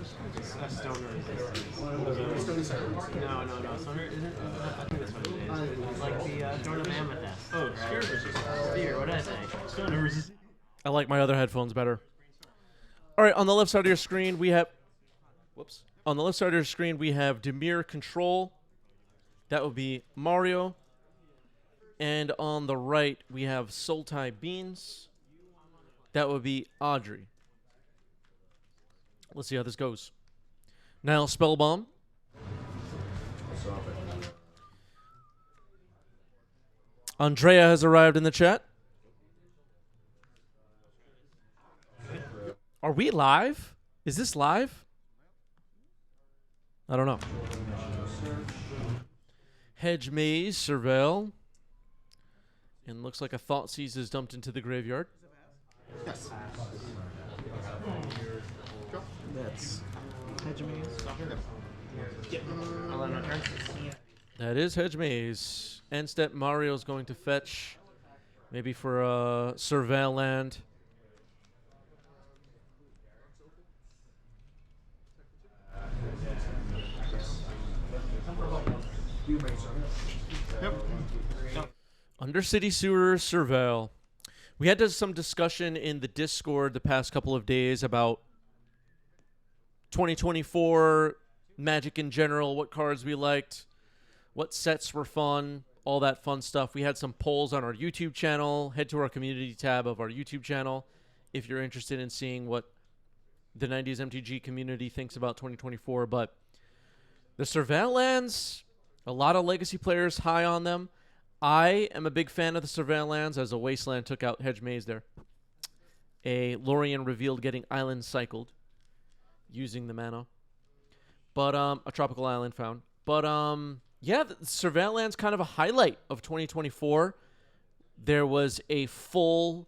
A stoner resistance. No. Stoner isn't. I think that's what it is. It's like the Sword of Amethyst. Oh, Spear resistance. Spear. What did I say? Stoner resistance. I like my other headphones better. All right, on the left side of your screen, we have... Whoops. On the left side of your screen, we have Demir Control. That would be Mario. And on the right, we have Sultai Beans. That would be Audrey. Let's see how this goes. Nile Spellbomb. Andrea has arrived in the chat. Are we live? Is this live? I don't know. Hedge Maze, Surveil. And looks like a Thoughtseize is dumped into the graveyard. Yes. That's Hedge Maze. I'll end my turn. That is Hedge Maze. End step, Mario's going to fetch. Maybe for a Surveil land. Yep. Undercity Sewer, Surveil. We had some discussion in the Discord the past couple of days about 2024, Magic in general, what cards we liked, what sets were fun, all that fun stuff. We had some polls on our YouTube channel. Head to our community tab of our YouTube channel if you're interested in seeing what the 90s MTG community thinks about 2024. But the Surveil lands, a lot of legacy players high on them. I am a big fan of the Surveil lands, as a Wasteland took out Hedge Maze there. A Lorien revealed getting island cycled using the mana. But a tropical island found. But yeah, the Surveil land's kind of a highlight of 2024. There was a full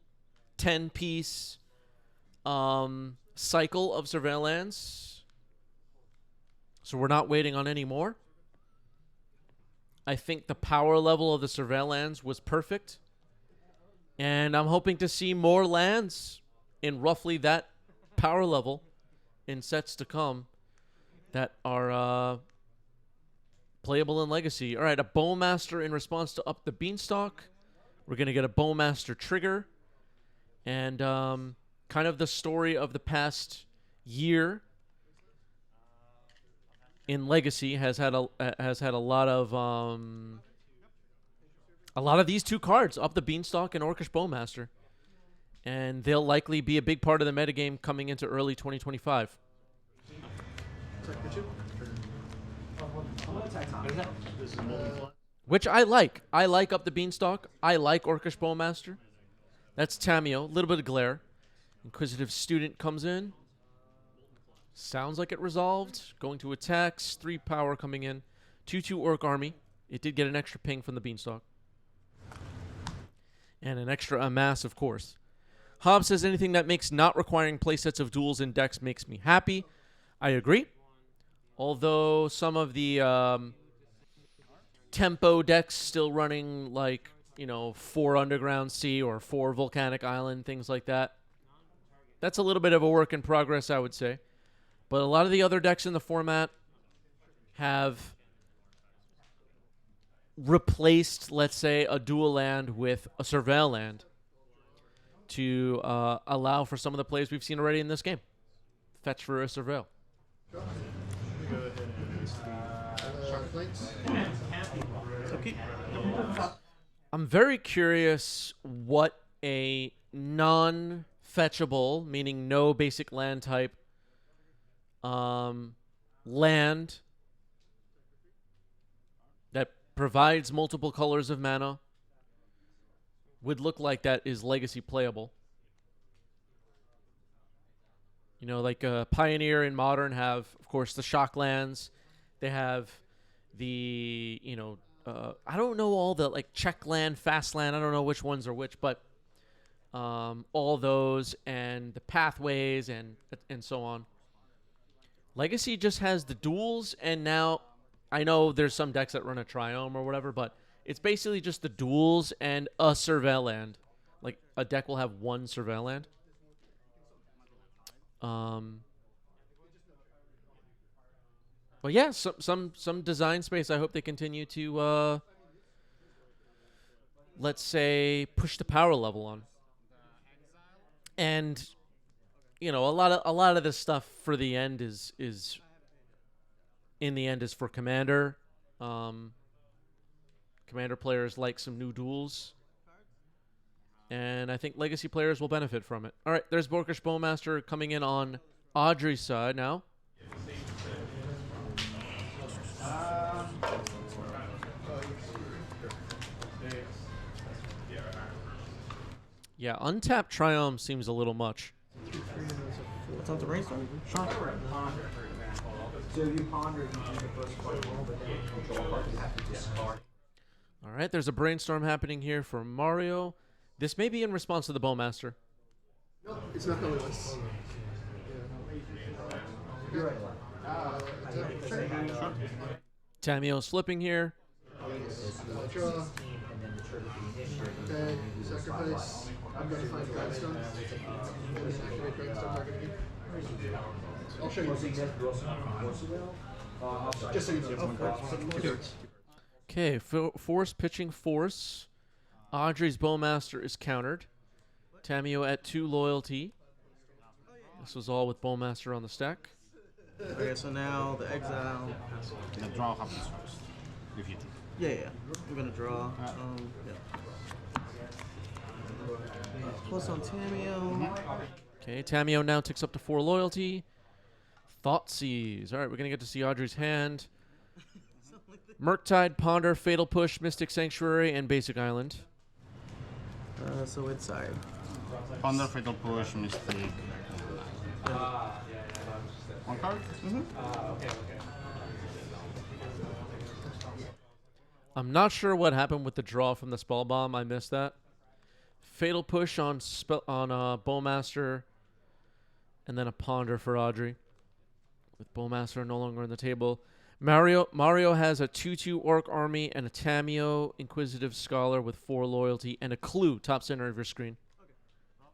10-piece cycle of Surveil lands. So we're not waiting on any more. I think the power level of the Surveil lands was perfect. And I'm hoping to see more lands in roughly that power level in sets to come that are playable in Legacy. All right, a Bowmaster in response to Up the Beanstalk. We're going to get a Bowmaster trigger. And kind of the story of the past year in Legacy has had a lot of these two cards, Up the Beanstalk and Orcish Bowmaster, and they'll likely be a big part of the metagame coming into early 2025. Which I like. I like Up the Beanstalk. I like Orcish Bowmaster. That's Tamio. A little bit of glare. Inquisitive Student comes in. Sounds like it resolved. Going to attacks. 3 power coming in. 2/2 Orc Army. It did get an extra ping from the Beanstalk. And an extra amass, of course. Hobbs says anything that makes not requiring playsets of duels in decks makes me happy. I agree. Although some of the tempo decks still running like, 4 Underground Sea or 4 Volcanic Island, things like that. That's a little bit of a work in progress, I would say. But a lot of the other decks in the format have replaced, let's say, a dual land with a Surveil land to allow for some of the plays we've seen already in this game. Fetch for a Surveil. I'm very curious what a non-fetchable, meaning no basic land type, land that provides multiple colors of mana would look like that is Legacy playable. Like Pioneer and Modern have, of course, the shock lands. They have the, I don't know all the, like, check land, fast land. I don't know which ones are which, but all those and the pathways and so on. Legacy just has the duels, and now I know there's some decks that run a Triome or whatever, but it's basically just the duels and a Surveil land. Like, a deck will have one Surveil land. But yeah, some design space. I hope they continue to let's say push the power level on. And you know, a lot of this stuff for the end is in the end is for Commander. Commander players like some new duels. And I think Legacy players will benefit from it. All right, there's Borkish Bowmaster coming in on Audrey's side now. Yeah, untapped Triumph seems a little much. What's on the brainstorm? Sure. So you ponder, you do the first card roll, but then control card you have to discard. All right, there's a brainstorm happening here for Mario. This may be in response to the Bowmaster. No, it's not going to You're right. Tamio slipping here. Draw. Okay, sacrifice. I'm going to find Grindstone. Activate Grindstone target again. I'll show you. Just so you know. Okay, force pitching force. Audrey's Bowmaster is countered. Tamio at 2 loyalty. This was all with Bowmaster on the stack. Okay, so now the exile. The draw happens first. If you do. Yeah. We're gonna draw. Yeah. Plus on Tamio. Okay, Tamio now ticks up to 4 loyalty. Thoughtseize. All right, we're going to get to see Audrey's hand. Murktide, Ponder, Fatal Push, Mystic Sanctuary, and Basic Island. So it's sorry. Ponder, Fatal Push, Mystic. One card? I'm not sure what happened with the draw from the Spell Bomb. I missed that. Fatal Push on Bowmaster, and then a Ponder for Audrey. With Bowmaster no longer on the table. Mario has a 2/2 Orc Army and a Tamio Inquisitive Scholar with 4 loyalty and a Clue top center of your screen.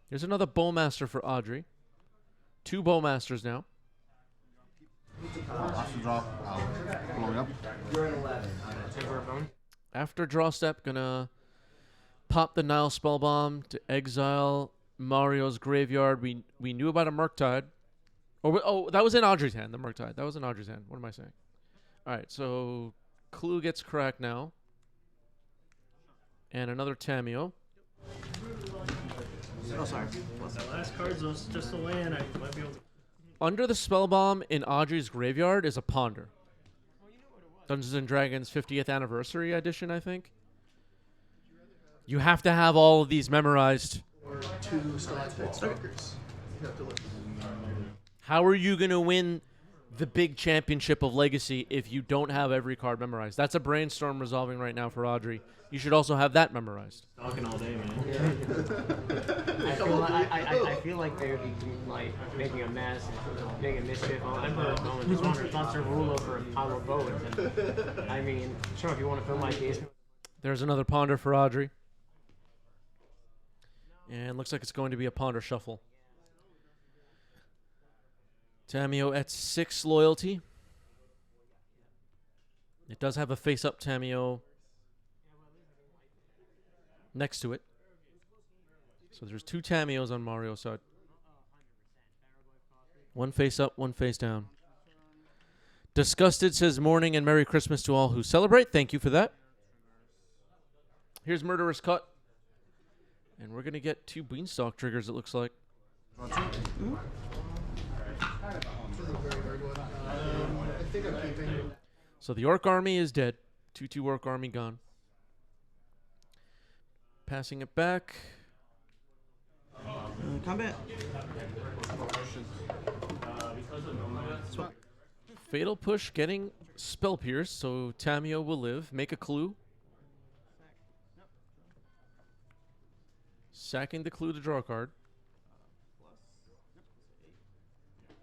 Here's another Bowmaster for Audrey. 2 Bowmasters now. After draw, I'll blow it up. You're at 11. I'm going to take our bone. After draw step, gonna pop the Nile Spellbomb to exile Mario's graveyard. We knew about a Murktide. Oh, that was in Audrey's hand, the Murktide. That was in Audrey's hand. What am I saying? All right, so Clue gets cracked now. And another Tamio. Oh, sorry. The last card's just a land. I might be able to. Under the Spellbomb in Audrey's graveyard is a Ponder. Dungeons & Dragons 50th Anniversary Edition, I think. You have to have all of these memorized. Or 2 Stalactite Stalkers. You have to look. How are you going to win the big championship of Legacy if you don't have every card memorized? That's a brainstorm resolving right now for Audrey. You should also have that memorized. Talking all day, man. I feel like they would be like making a mess, making mischief. I'm just wondering, thoughts to rule over a pile of votes. And, I mean, sure, if you want to film my case. There's another Ponder for Audrey. And looks like it's going to be a Ponder shuffle. Tamio at 6 loyalty. It does have a face-up Tamio next to it. So there's 2 Tamios on Mario's side. One face up, one face down. Disgusted says morning and Merry Christmas to all who celebrate. Thank you for that. Here's Murderous Cut. And we're going to get 2 Beanstalk triggers, it looks like. I think I'm keeping. So the Orc Army is dead. 2/2 Orc Army gone. Passing it back. Combat. Fatal Push getting Spell Pierce, so Tamio will live. Make a Clue. Sacking the Clue to draw a card.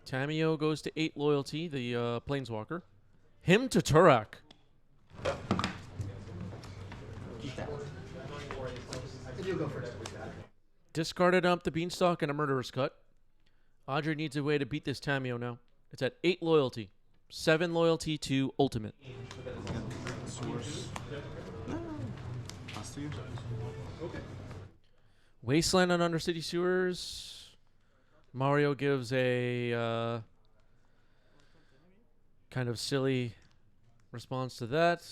Tamio goes to 8 loyalty, the Planeswalker. Him to Turak. And you go first. Discarded up the Beanstalk and a Murderous Cut. Audrey needs a way to beat this Tamio now. It's at 8 loyalty. 7 loyalty to Ultimate. Source. Pass to you. Wasteland on Undercity Sewers. Mario gives a kind of silly response to that.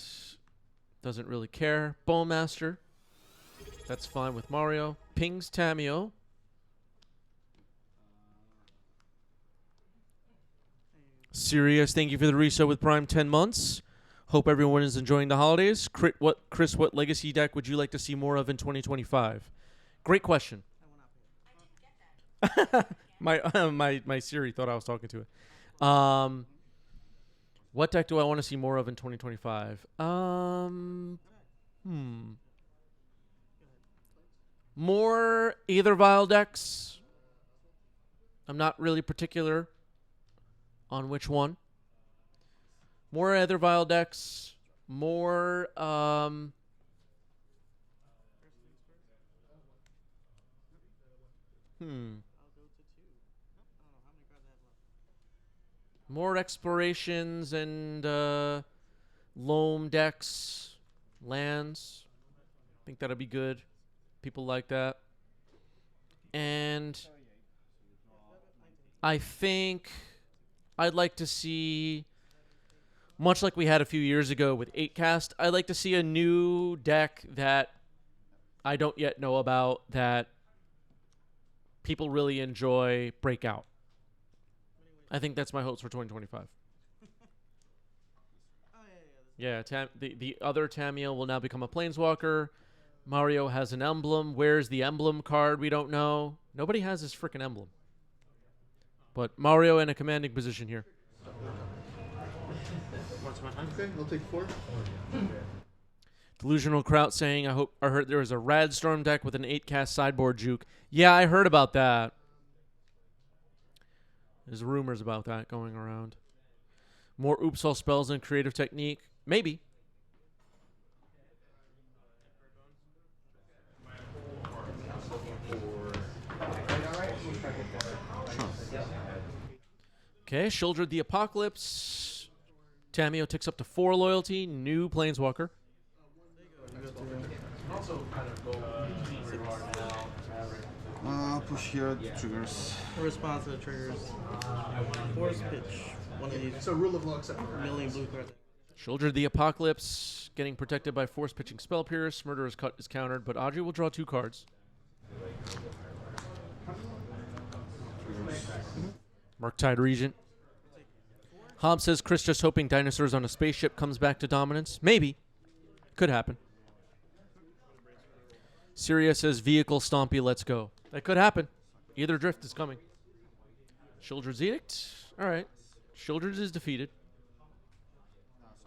Doesn't really care. Bowmaster. That's fine with Mario. Pings Tamio. Sirius, thank you for the resub with Prime 10 months. Hope everyone is enjoying the holidays. Chris, what legacy deck would you like to see more of in 2025? Great question. My Siri thought I was talking to it. What deck do I want to see more of in 2025? More Aether Vial decks. I'm not really particular on which one. More Aether Vial decks. More more explorations and loam decks, lands. I think that'll be good. People like that. And I think I'd like to see, much like we had a few years ago with 8cast, I'd like to see a new deck that I don't yet know about that people really enjoy break out. I think that's my hopes for 2025. Yeah, the other Tamiel will now become a Planeswalker. Mario has an emblem. Where's the emblem card? We don't know. Nobody has this freaking emblem. But Mario in a commanding position here. Okay, I'll take 4. Delusional Kraut saying, I heard there was a Radstorm deck with an 8cast sideboard juke. Yeah, I heard about that. There's rumors about that going around. More Oops All spells and creative technique. Maybe. Okay, Shieldred the Apocalypse. Tamio ticks up to 4 loyalty. New Planeswalker. Push here, triggers. Response to the triggers. Force pitch. One of these. So rule of law except for Million blue cards. Shieldred the Apocalypse. Getting protected by Force Pitching Spell Pierce. Murderous Cut is countered, but Audrey will draw 2 cards. Murktide Regent. Hobbs says Chris just hoping dinosaurs on a spaceship comes back to dominance. Maybe. Could happen. Syria says Vehicle Stompy, let's go. That could happen. Either drift is coming. Shieldred's Edict. All right. Shieldred is defeated.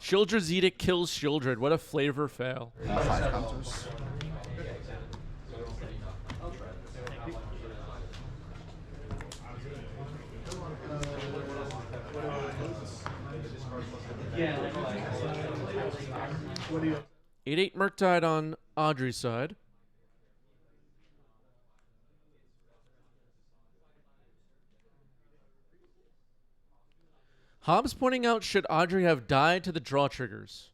Shieldred's Edict kills Shieldred. What a flavor fail. 5 counters. what do you 8/8 Murktide on Audrey's side. Hobbs pointing out, should Audrey have died to the draw triggers?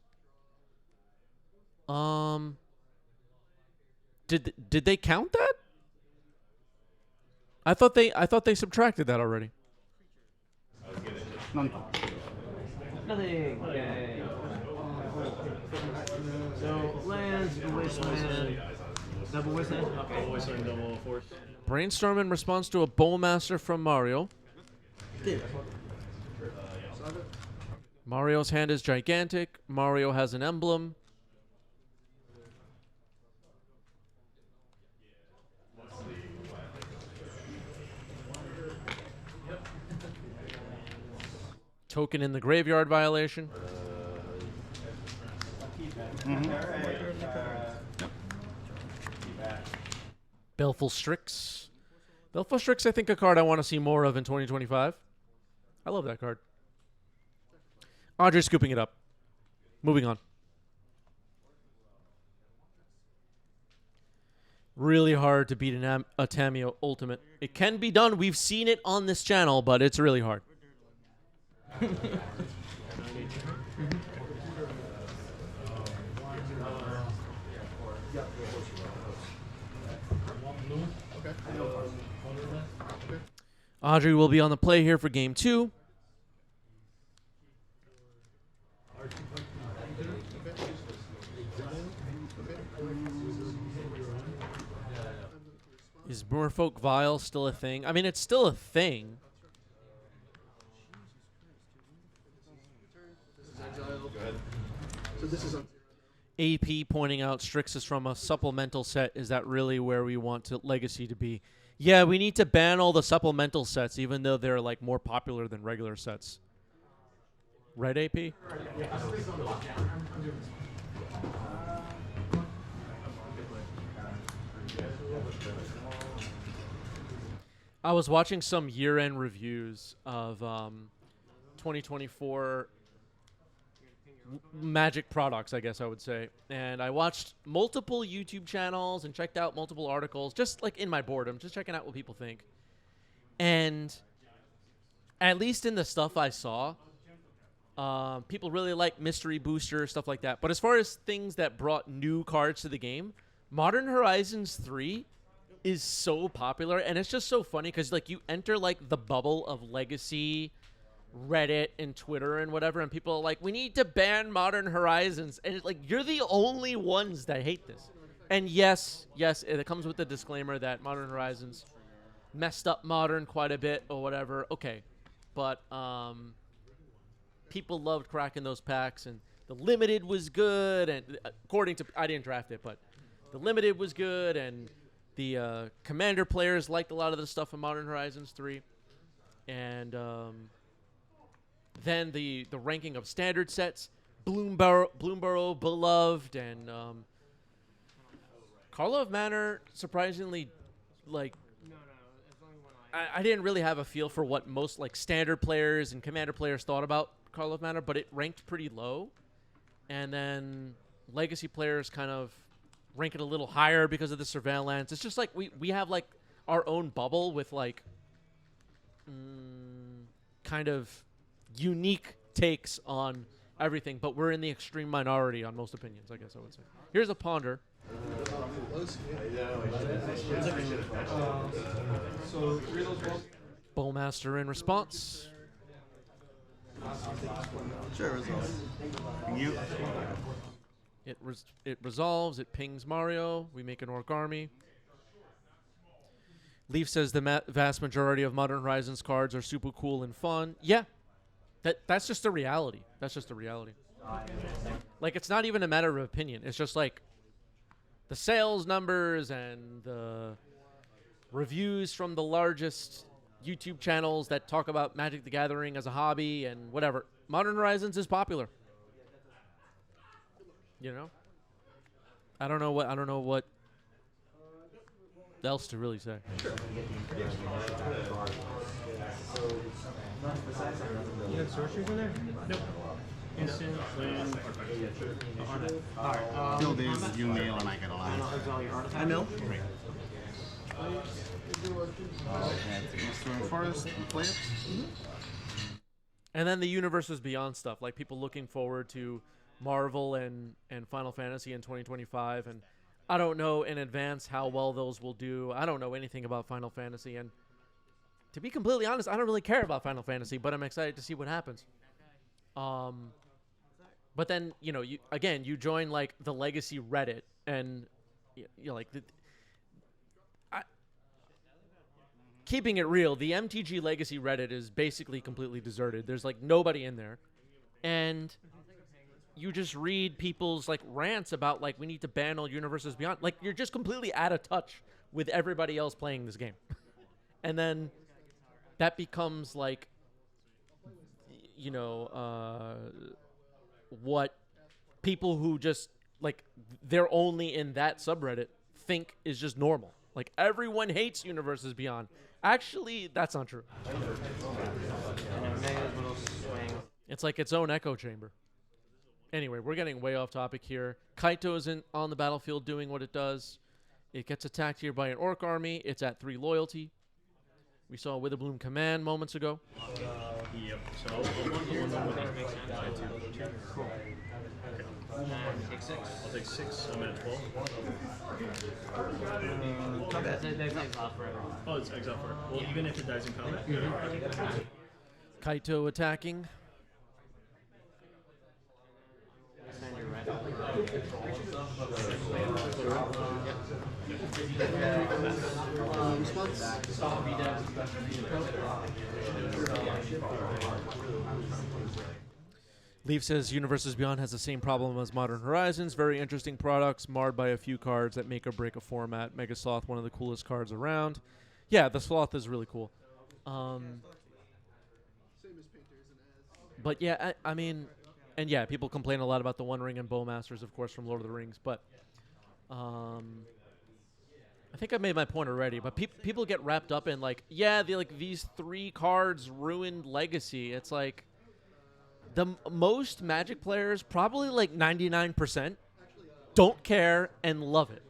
Did they count that? I thought they subtracted that already. None. Nothing. Yay. So lands, wasteland, double wasteland. Okay. Wasteland double force. Brainstorm in response to a Bowmaster from Mario. Mario's hand is gigantic. Mario has an emblem. Token in the graveyard violation. Baleful Strix. Baleful Strix, I think, a card I want to see more of in 2025. I love that card. Audrey scooping it up. Moving on. Really hard to beat a Tamiyo Ultimate. It can be done. We've seen it on this channel, but it's really hard. Audrey will be on the play here for game 2. Is Merfolk Vile still a thing? I mean, it's still a thing. So this is on. AP pointing out Strix is from a supplemental set. Is that really where we want Legacy to be? Yeah, we need to ban all the supplemental sets, even though they're like more popular than regular sets. Right, AP? I was watching some year-end reviews of 2024 Magic products, I guess I would say. And I watched multiple YouTube channels and checked out multiple articles, just like in my boredom, just checking out what people think. And at least in the stuff I saw, people really like Mystery Booster, stuff like that. But as far as things that brought new cards to the game, Modern Horizons 3 is so popular. And it's just so funny because like you enter like the bubble of Legacy, Reddit and Twitter and whatever, and people are like, we need to ban Modern Horizons, and it's like, you're the only ones that hate this. And yes, it comes with the disclaimer that Modern Horizons messed up Modern quite a bit or whatever. Okay, but people loved cracking those packs, and the limited was good, and according to, I didn't draft it, but the limited was good, and the commander players liked a lot of the stuff in Modern Horizons 3, and then the ranking of standard sets, Bloomborough beloved, and Karlov Manor, surprisingly, like, I didn't really have a feel for what most like standard players and commander players thought about Karlov Manor, but it ranked pretty low. And then legacy players kind of rank it a little higher because of the surveillance. It's just like we have like our own bubble with like kind of unique takes on everything, but we're in the extreme minority on most opinions, I guess I would say. Here's a ponder. Bowmaster in response. Sure, resolve. You. It resolves, it pings Mario, we make an orc army. Leaf says the vast majority of Modern Horizons cards are super cool and fun. Yeah. That's just the reality. That's just the reality. Like, it's not even a matter of opinion. It's just like the sales numbers and the reviews from the largest YouTube channels that talk about Magic the Gathering as a hobby and whatever. Modern Horizons is popular. You know? I don't know what else to really say. You have sorceries in there? Nope. Instant, land, alright. Kill this, you mail, and I get a lot. I mill? Great. Eastern Forest, you play it? And then the Universes Beyond stuff, like people looking forward to Marvel and Final Fantasy in 2025, and I don't know in advance how well those will do. I don't know anything about Final Fantasy, and to be completely honest, I don't really care about Final Fantasy, but I'm excited to see what happens. But then, you know, you join like the Legacy Reddit, and you're like, keeping it real, the MTG Legacy Reddit is basically completely deserted. There's like nobody in there, and you just read people's like rants about like we need to ban all Universes Beyond. Like, you're just completely out of touch with everybody else playing this game. And then that becomes like, you know, what people who just like they're only in that subreddit think is just normal. Like, everyone hates Universes Beyond. Actually, that's not true. It's like its own echo chamber. Anyway, we're getting way off topic here. Kaito isn't on the battlefield doing what it does. It gets attacked here by an orc army. It's at 3 loyalty. We saw Witherbloom Command moments ago. Yep. So I'll one here. Makes sense. Two. Cool. Take 6. I'll take 6. I'm at 12. They off forever. Oh, it's exile for it. Well, even if it dies in combat? Kaito attacking. Send your red. Response? Leaf says Universes Beyond has the same problem as Modern Horizons. Very interesting products, marred by a few cards that make or break a format. Mega Sloth, one of the coolest cards around. Yeah, the Sloth is really cool. But yeah, I mean, and yeah, people complain a lot about the One Ring and Bowmasters, of course, from Lord of the Rings. But I think I made my point already. But people get wrapped up in like, yeah, these 3 cards ruined Legacy. It's like the most Magic players, probably like 99%, don't care and love it.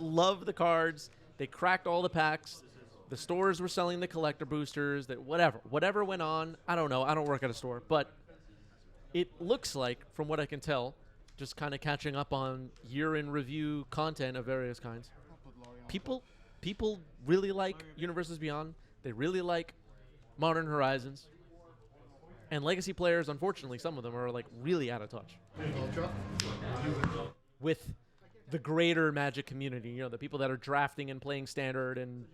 Love the cards. They cracked all the packs. The stores were selling the collector boosters. That whatever went on. I don't know. I don't work at a store, but it looks like, from what I can tell, just kind of catching up on year-in review content of various kinds. People really like Universes Beyond. They really like Modern Horizons. And Legacy players, unfortunately, some of them are like really out of touch with the greater Magic community. You know, the people that are drafting and playing Standard and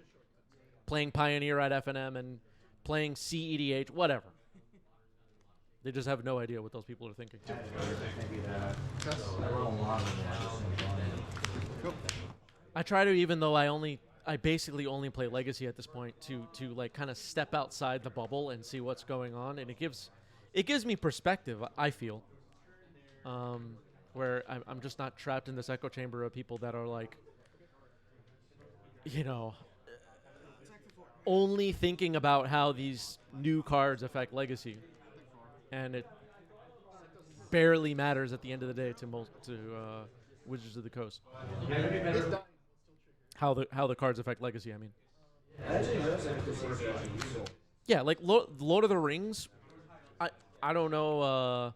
playing Pioneer at FNM and playing CEDH, whatever. They just have no idea what those people are thinking. I try to, even though I basically only play Legacy at this point, to like kind of step outside the bubble and see what's going on, and it gives me perspective. I feel, where I'm just not trapped in this echo chamber of people that are like, you know, only thinking about how these new cards affect Legacy, and it barely matters at the end of the day to Wizards of the Coast. How the cards affect Legacy, I mean. Yeah, like Lord of the Rings, I don't know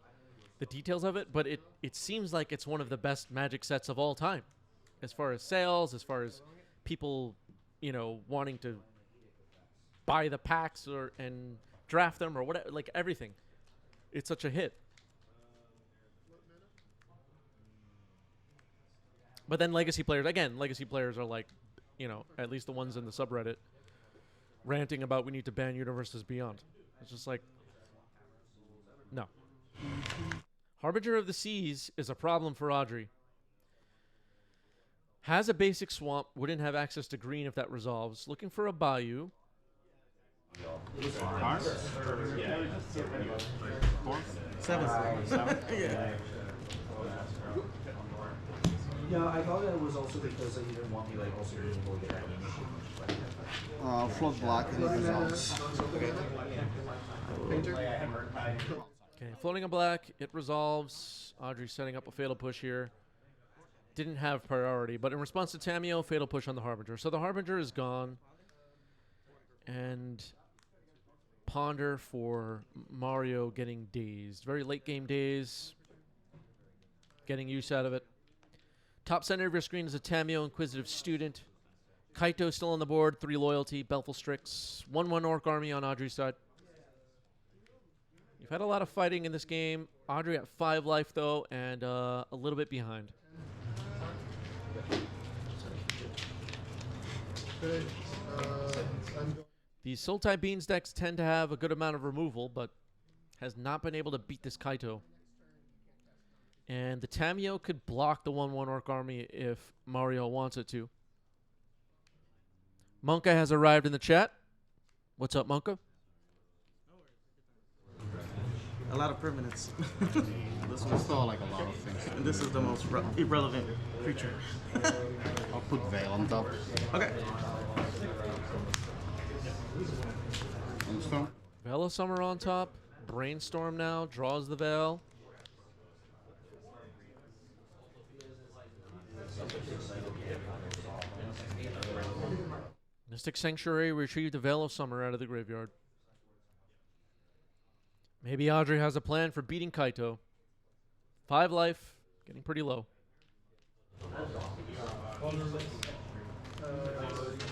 the details of it, but it seems like it's one of the best Magic sets of all time. As far as sales, as far as people, you know, wanting to buy the packs and draft them or whatever, like everything. It's such a hit. But then Legacy players are like, you know, at least the ones in the subreddit, ranting about we need to ban Universes Beyond. It's just like, no. Harbinger of the Seas is a problem for Audrey. Has a basic swamp, wouldn't have access to green if that resolves. Looking for a bayou. Cards? 4? 7. Yeah. Yeah, I thought that it was also because he didn't want me like also doing both Float black and it resolves. Okay, floating a black, it resolves. Audrey's setting up a fatal push here. Didn't have priority, but in response to Tamio, fatal push on the Harbinger. So the Harbinger is gone. And Ponder for Mario getting dazed. Very late game daze. Getting use out of it. Top center of your screen is a Tamio Inquisitive Student. Kaito still on the board. 3 loyalty. Belful Strix. 1/1 Orc Army on Audrey's side. You've had a lot of fighting in this game. Audrey at 5 life, though, and a little bit behind. These Sultai Beans decks tend to have a good amount of removal, but has not been able to beat this Kaito. And the Tamio could block the 1/1 Orc Army if Mario wants it to. Monka has arrived in the chat. What's up, Monka? A lot of permanents. This one's still like a lot of things. And this is the most irrelevant creature. I'll put Veil on top. Okay. Understand? Veil of Summer on top. Brainstorm now. Draws the Veil. Mystic Sanctuary retrieved the Veil of Summer out of the graveyard. Maybe Audrey has a plan for beating Kaito. 5 life, getting pretty low.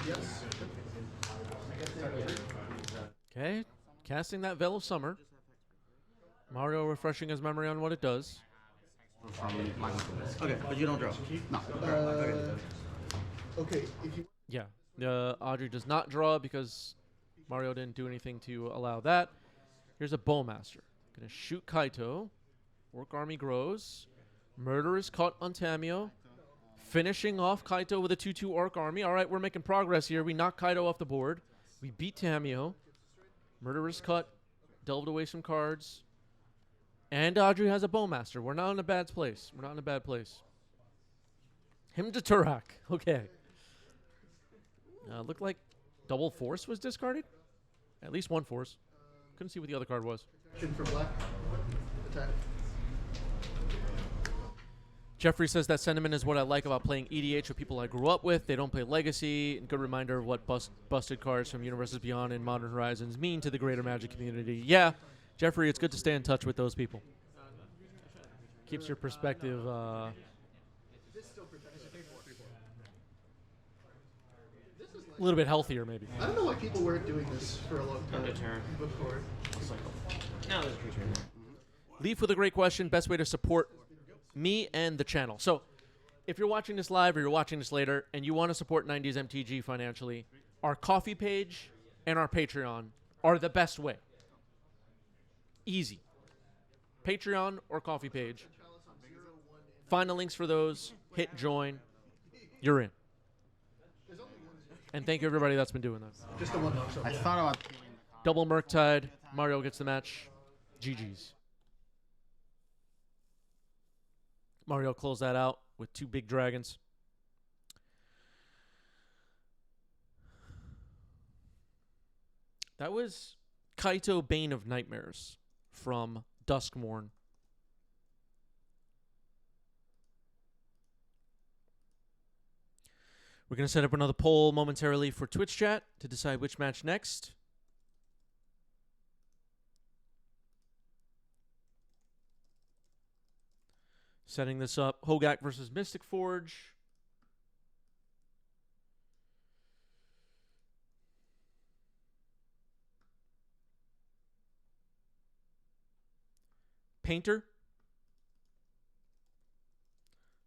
Yes. Okay, casting that Veil of Summer. Mario refreshing his memory on what it does. Okay, but you don't draw. No. Okay, if you Yeah, Audrey does not draw because Mario didn't do anything to allow that. Here's a Bowmaster. Gonna shoot Kaito. Orc army grows. Murder is caught on Tamio. Finishing off Kaito with a 2-2 Orc army. All right, we're making progress here. We knock Kaito off the board. We beat Tamio. Murder is cut. Delved away some cards. And Audrey has a Bowmaster. We're not in a bad place. We're not in a bad place. Him to Turak. Okay. Looked like double force was discarded. At least one force. Couldn't see what the other card was. for black attack. Jeffrey says that sentiment is what I like about playing EDH with people I grew up with. They don't play Legacy. And good reminder of what busted cards from Universes Beyond and Modern Horizons mean to the greater Magic community. Yeah, Jeffrey, it's good to stay in touch with those people. Keeps your perspective a little bit healthier, maybe. I don't know why people weren't doing this for a long time Deter. before. Now there's a creature in there. Leaf with a great question. Best way to support me and the channel. So, if you're watching this live or you're watching this later and you want to support 90s MTG financially, our coffee page and our Patreon are the best way. Easy. Patreon or coffee page. Find the links for those. Hit join. You're in. And thank you everybody that's been doing that. Just the one box. I thought about Double Murktide. Mario gets the match. GG's. Mario closed that out with 2 big dragons. That was Kaito Bane of Nightmares from Duskmorn. We're going to set up another poll momentarily for Twitch chat to decide which match next. Setting this up. Hogak versus Mystic Forge. Painter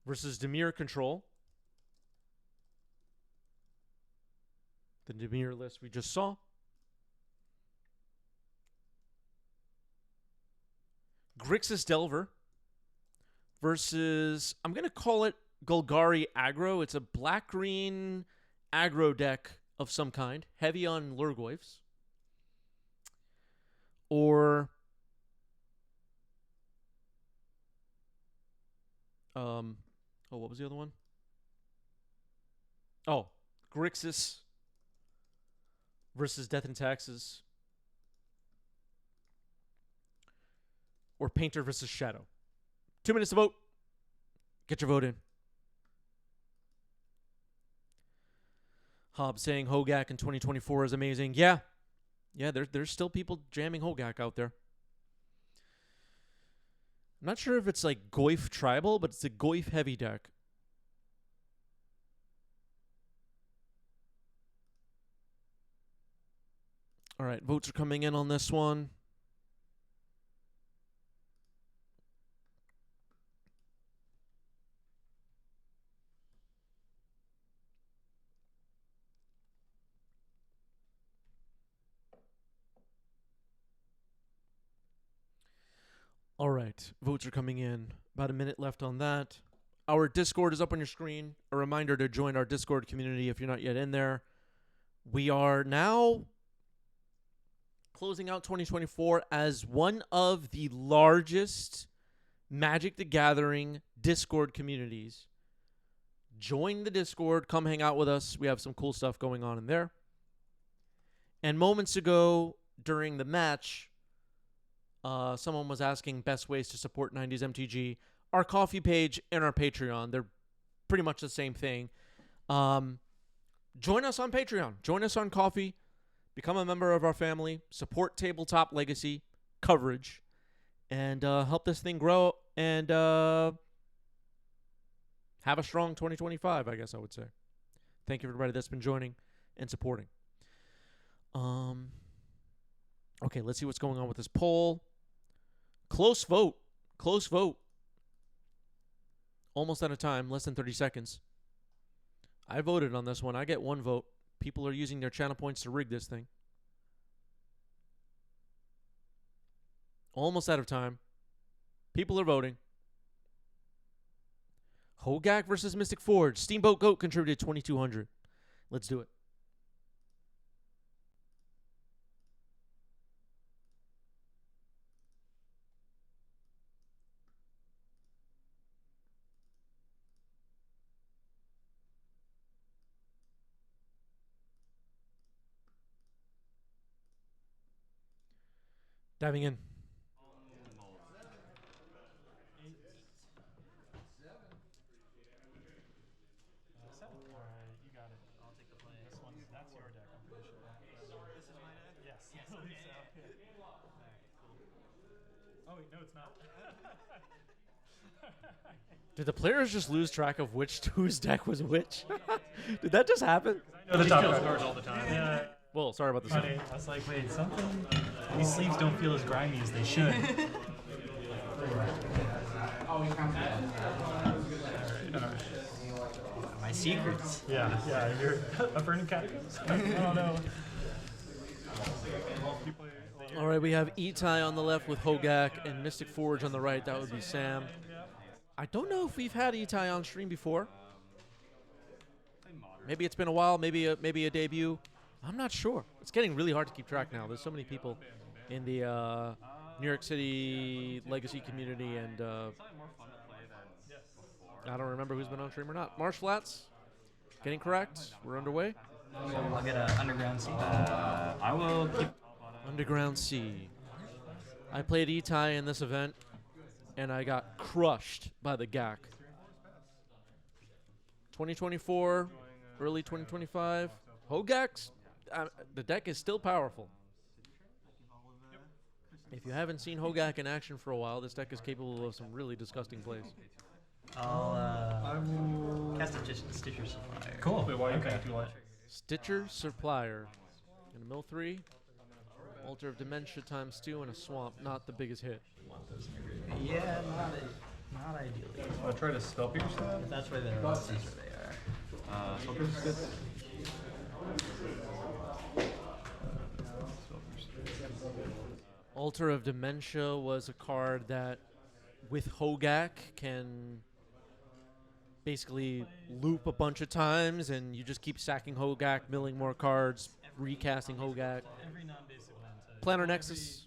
versus Dimir Control. The Dimir list we just saw. Grixis Delver versus, I'm going to call it Golgari Aggro. It's a black-green aggro deck of some kind, heavy on Lurgoyfs. Or what was the other one? Oh, Grixis versus Death and Taxes. Or Painter versus Shadow. 2 minutes to vote. Get your vote in. Hobbs saying Hogak in 2024 is amazing. Yeah, there's still people jamming Hogak out there. I'm not sure if it's like Goyf Tribal, but it's a Goyf heavy deck. All right, votes are coming in on this one. All right, votes are coming in. About a minute left on that. Our Discord is up on your screen. A reminder to join our Discord community if you're not yet in there. We are now closing out 2024 as one of the largest Magic the Gathering Discord communities. Join the Discord. Come hang out with us. We have some cool stuff going on in there. And moments ago during the match, someone was asking best ways to support 90s MTG. Our coffee page and our Patreon, they're pretty much the same thing. Join us on Patreon. Join us on Coffee. Become a member of our family. Support Tabletop Legacy. coverage and help this thing grow and have a strong 2025, I guess I would say. Thank you, everybody that's been joining and supporting. Okay, let's see what's going on with this poll. Close vote. Close vote. Almost out of time. Less than 30 seconds. I voted on this one. I get 1 vote. People are using their channel points to rig this thing. Almost out of time. People are voting. Hogak versus Mystic Forge. Steamboat Goat contributed 2,200. Let's do it. Diving in. Alright, you got it. I'll take the play. This one, that's your deck, I'm pretty sure. This is my deck? Yes. Yes, I believe so. Oh wait, no it's not. Did the players just lose track of whose deck was which? Did that just happen? I know the top cards all the time. Yeah. Well, sorry about the Funny. sound. I was like, wait, something. These sleeves don't feel as grimy as they should. My secrets. Yeah, you're a burning catacombs? I don't know. All right, we have Itai on the left with Hogak and Mystic Forge on the right. That would be Sam. I don't know if we've had Itai on stream before. Maybe it's been a while. Maybe a debut. I'm not sure. It's getting really hard to keep track now. There's so many people in the New York City legacy community, and I don't remember who's been on stream or not. Marsh Flats, getting correct. We're underway. I'll get an underground seat. I will keep. Underground Sea. I played Itai in this event, and I got crushed by the GAC. 2024, early 2025. Hogak's, the deck is still powerful. If you haven't seen Hogak in action for a while, this deck is capable of some really disgusting plays. I will cast a Stitcher Supplier. Cool. Wait, why are you paying too much? Stitcher Supplier. Gonna mill 3. Altar of Dementia ×2 and a Swamp. Not the biggest hit. Yeah, not ideally. I'll try to spell pierce that. If that's where they're that's where they are. Spell pierce is good. Altar of Dementia was a card that, with Hogak, can basically loop a bunch of times, and you just keep sacking Hogak, milling more cards, recasting Hogak. Every non-basic land type. Planner Nexus.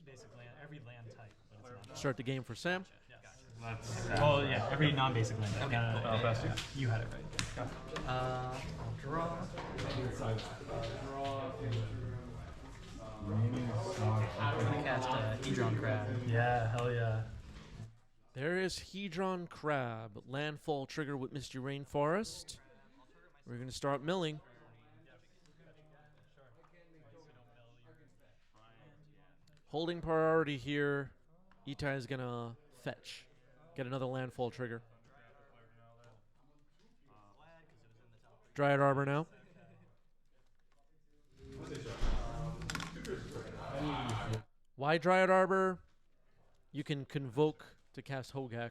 Every land type. But it's not. Start the game for Sam. Well, yeah, every non-basic land type. Okay. I'll pass you. You had it right. I'll draw. I'm gonna cast Hedron Crab. Yeah, hell yeah. There is Hedron Crab. Landfall trigger with Misty Rainforest. We're going to start milling. Holding priority here. Itai is going to fetch. Get another landfall trigger. Dryad Arbor now. Why Dryad Arbor? You can convoke to cast Hogak.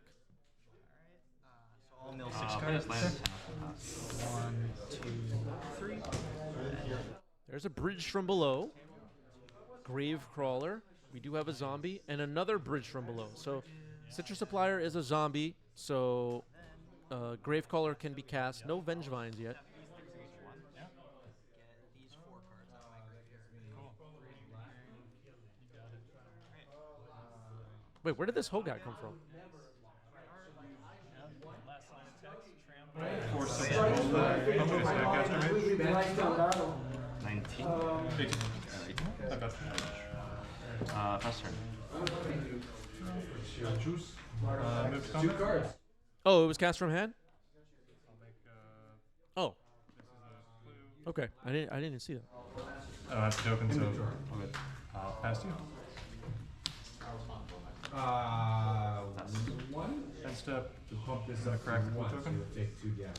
So I'll mill 6 cards. 1, 2, 3. There's a bridge from below. Grave Crawler. We do have a zombie. And another bridge from below. So Citrus Supplier is a zombie. So Grave Crawler can be cast. No Vengevines yet. Wait, where did this Hogak come from? Pass turn. Two cards. Oh, it was cast from hand? Oh. Okay, I didn't see that. Oh, that's a token, so I'll pass you. One. End step to pump this crack the blue token. Take 2 damage.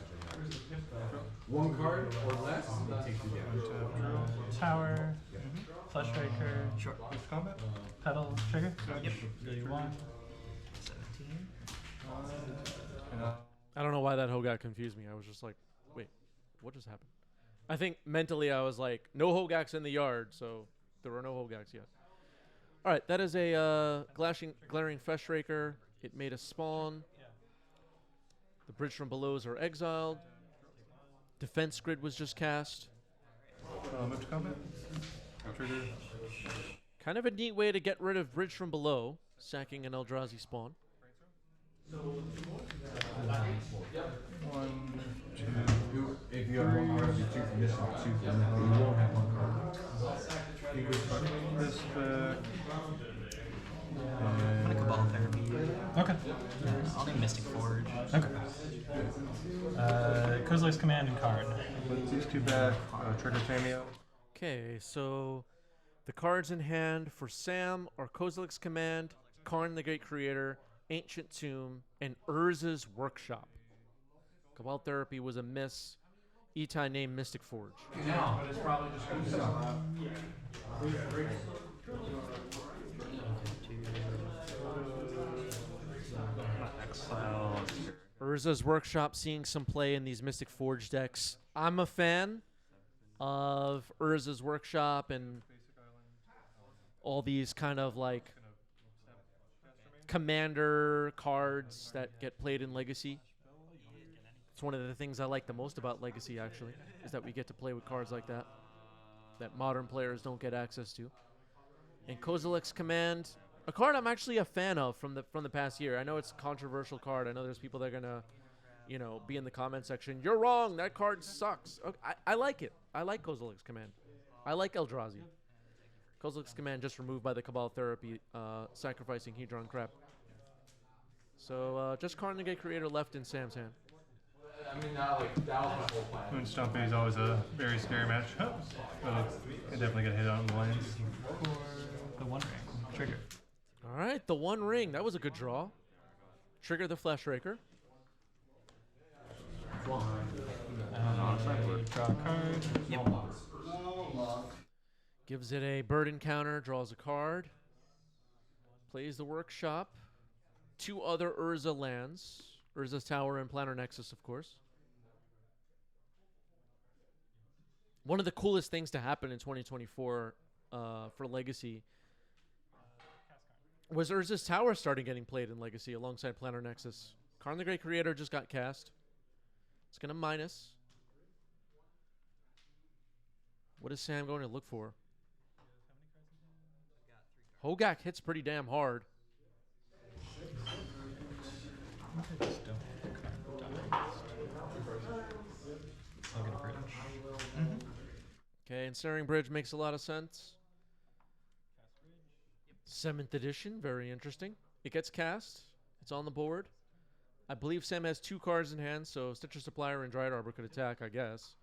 One card or less, you take 2 damage. Tower. Flush Raker. Sure. Which combat? Pedal trigger. Yep. Do you want? 17. I don't know why that Hogak confused me. I was just like, wait, what just happened? I think mentally I was like, no Hogaks in the yard, so there were no Hogaks yet. All right, that is a glaring Flesh Raker. It made a spawn. The bridge from belows are exiled. Defense grid was just cast. Move to combat. Trigger. Kind of a neat way to get rid of bridge from below, sacking an Eldrazi spawn. 1, 2. If you have 1 card, you 2 from this one, 2 from that. You won't have 1 card. This back. I'm gonna Cabal Therapy. Okay. I'll do Mystic Forge. Okay. Kozilek's command and card. Put these 2 back. Trigger Cameo. Okay, so the cards in hand for Sam are Kozilek's Command, Karn the Great Creator, Ancient Tomb, and Urza's Workshop. Cabal Therapy was a miss. Itai named Mystic Forge. Now, but it's probably just going to sell. Exile. Urza's Workshop seeing some play in these Mystic Forge decks. I'm a fan of Urza's Workshop and all these kind of like commander cards that get played in Legacy. It's one of the things I like the most about Legacy, actually, is that we get to play with cards like that modern players don't get access to. And Kozilek's Command, a card I'm actually a fan of from the past year. I know it's a controversial card. I know there's people that are gonna, be in the comment section. You're wrong. That card sucks. Okay, I like it. I like Kozilek's Command. I like Eldrazi. Kozilek's Command just removed by the Cabal Therapy, sacrificing Hedron crap. So just Karn the Great Creator left in Sam's hand. I mean, that was my whole plan. Moon Stomping is always a very scary match. But it definitely get hit on the lanes. For the 1 ring. Trigger. All right, the 1 ring. That was a good draw. Trigger the Flesh Raker. Draw a card. Yep. Gives it a burden counter, draws a card. Plays the Workshop. 2 other Urza lands. Urza's Tower and Planar Nexus, of course. One of the coolest things to happen in 2024 for Legacy was Urza's Tower started getting played in Legacy alongside Planar Nexus. Karn the Great Creator just got cast. It's going to minus. What is Sam going to look for? Hogak hits pretty damn hard. Okay, Ensnaring Bridge makes a lot of sense. 7th edition, very interesting. It gets cast. It's on the board. I believe Sam has 2 cards in hand, so Stitcher Supplier and Dryad Arbor could attack, I guess.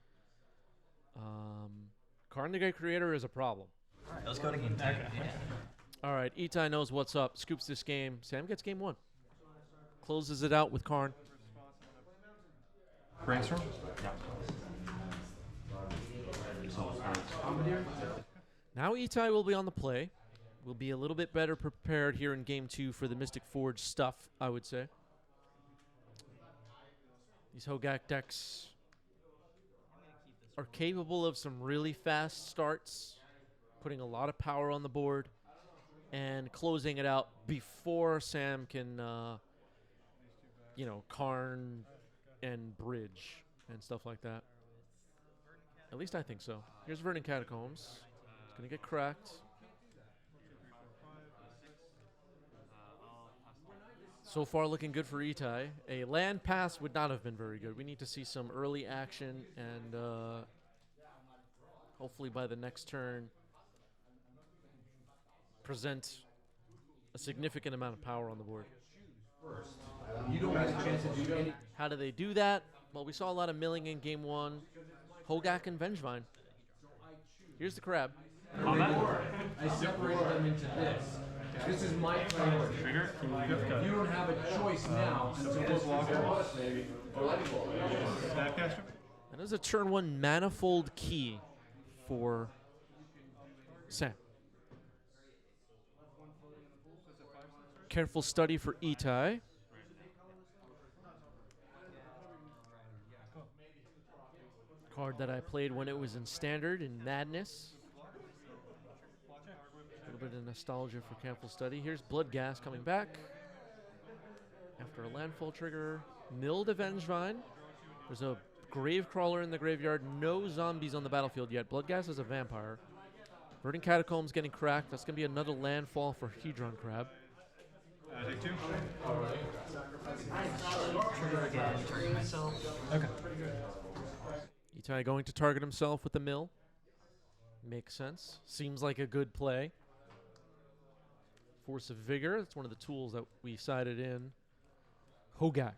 Karn the Great Creator is a problem. Alright, let's go to game 2. Okay. Yeah. All right, Itai knows what's up. Scoops this game. Sam gets game 1. Closes it out with Karn. Brainstorm? Now Itai will be on the play. We'll be a little bit better prepared here in game 2 for the Mystic Forge stuff, I would say. These Hogak decks are capable of some really fast starts, putting a lot of power on the board, and closing it out before Sam can, Karn and bridge and stuff like that. At least I think so. Here's Verdant Catacombs. It's going to get cracked. So far looking good for Itai. A land pass would not have been very good. We need to see some early action and hopefully by the next turn present a significant amount of power on the board. You don't get a chance to do any. How do they do that? Well, we saw a lot of milling in game 1. Hogak and Vengevine. Here's the crab. I separated them into this. This is my priority. Trigger? You don't have a choice now until this walker. Snapcaster? That is a turn 1 manifold key for Sam. Careful study for Itai. Card that I played when it was in Standard in Madness. A little bit of nostalgia for Careful Study. Here's Blood Gas coming back. After a landfall trigger, Milled Avengevine. There's a Grave Crawler in the graveyard. No zombies on the battlefield yet. Blood Gas is a vampire. Verdant Catacombs getting cracked. That's going to be another landfall for Hedron Crab. Take 2. Trigger again, target myself. Okay. Itai going to target himself with the mill. Makes sense. Seems like a good play. Force of Vigor. That's one of the tools that we sided in. Hogak.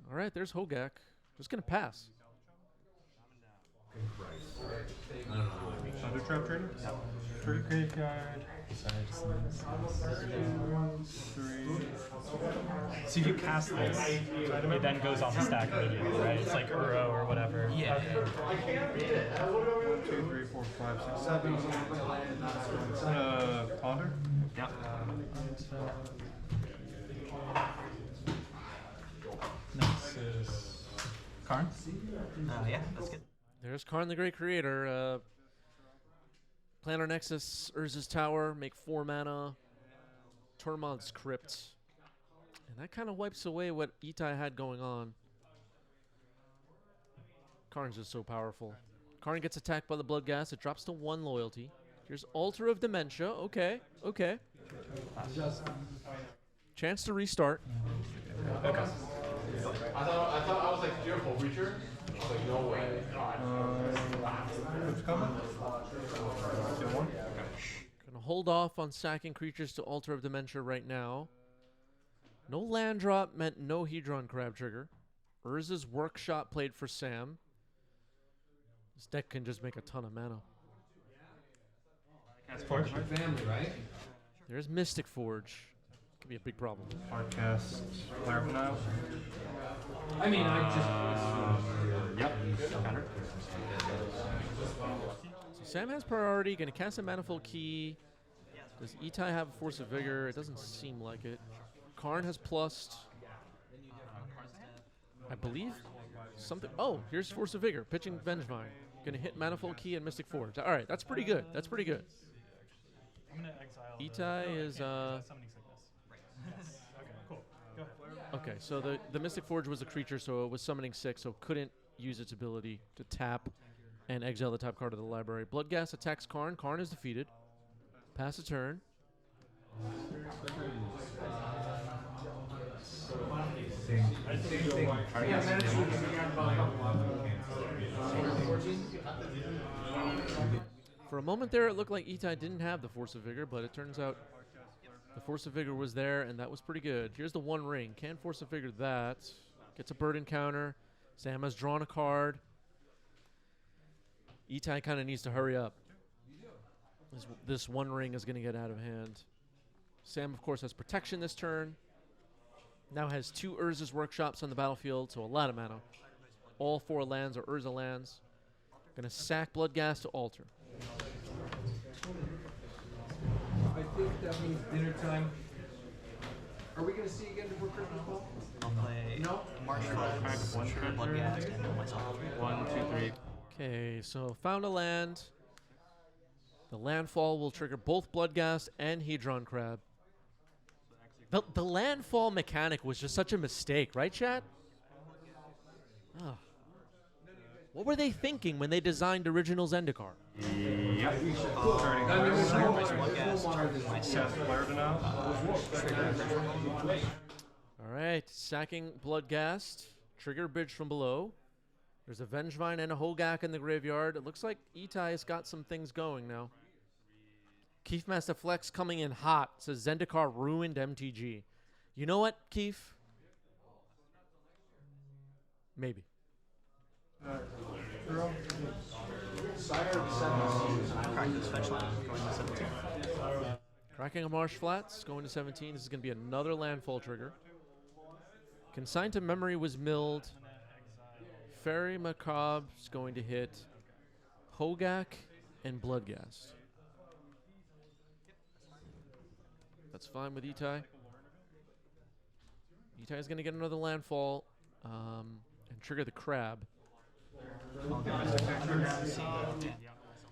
All right, there's Hogak. Just going to pass. Thunder Trap Trader? Yep. Trigger graveyard. So if you cast this, it then goes on the stack immediately, right? It's like Uro or whatever. Yeah. 1, 2, 3, 4, 5, 6, 7. Ponder? Yep. Next is Karn. Yeah, that's good. There's Karn the Great Creator. Planar Nexus, Urza's Tower, make 4 mana. Tormod's Crypt. And that kind of wipes away what Itai had going on. Karn's just so powerful. Karn gets attacked by the Blood Gas. It drops to 1 loyalty. Here's Altar of Dementia. Okay, okay. Chance to restart. Okay. I thought I was like fearful Reacher. I was like, no way. What's coming? Gonna hold off on sacking creatures to Altar of Dementia right now. No land drop meant no Hedron Crab trigger. Urza's Workshop played for Sam. This deck can just make a ton of mana. Cast Forge. Family, right? There's Mystic Forge. Could be a big problem. Hard cast. Flare of Nile. I mean, I just. Yep. Counter. So Sam has priority. Gonna cast a Manifold Key. Does Itai have a Force of Vigor? It doesn't seem like it. Karn has plussed. I believe something. Oh, here's Force of Vigor. Pitching Vengevine. Gonna hit Manifold Key and Mystic Forge. All right, that's pretty good. That's pretty good. I'm gonna exile. Itai is Summoning Sickness. Yes. Okay. Cool. Go ahead. okay. So the Mystic Forge was a creature, so it was summoning 6, so couldn't use its ability to tap and exile the top card of the library. Bloodghast attacks Karn. Karn is defeated. Pass a turn. For a moment there, it looked like Itai didn't have the Force of Vigor, but it turns out the Force of Vigor was there, and that was pretty good. Here's the 1 ring. Can Force of Vigor that. Gets a bird encounter. Sam has drawn a card. Itai kind of needs to hurry up. This 1 ring is going to get out of hand. Sam, of course, has protection this turn. Now has 2 Urza's Workshops on the battlefield, so a lot of mana. All 4 lands are Urza lands. Going to sack Bloodghast to Altar. I think that means dinner time. Are we going to see again before Christmas ball? I'll play March Floods, Bloodghast, and heal myself. 1, 2, 3. Okay, so found a land. The landfall will trigger both Bloodghast and Hedron Crab. The landfall mechanic was just such a mistake, right, chat? Oh. What were they thinking when they designed original Zendikar? Yep. All right, sacking Bloodghast. Trigger Bridge from below. There's a Vengevine and a Hogak in the graveyard. It looks like Itai's got some things going now. Keith Master Flex coming in hot. Says Zendikar ruined MTG. You know what, Keith? Maybe. Practice fetch line, going to 17. Racking a Marsh Flats, going to 17. This is going to be another landfall trigger. Consigned to Memory was milled. Fairy Macabre is going to hit Hogak and Bloodghast. That's fine with Itai. Itai is going to get another landfall and trigger the crab.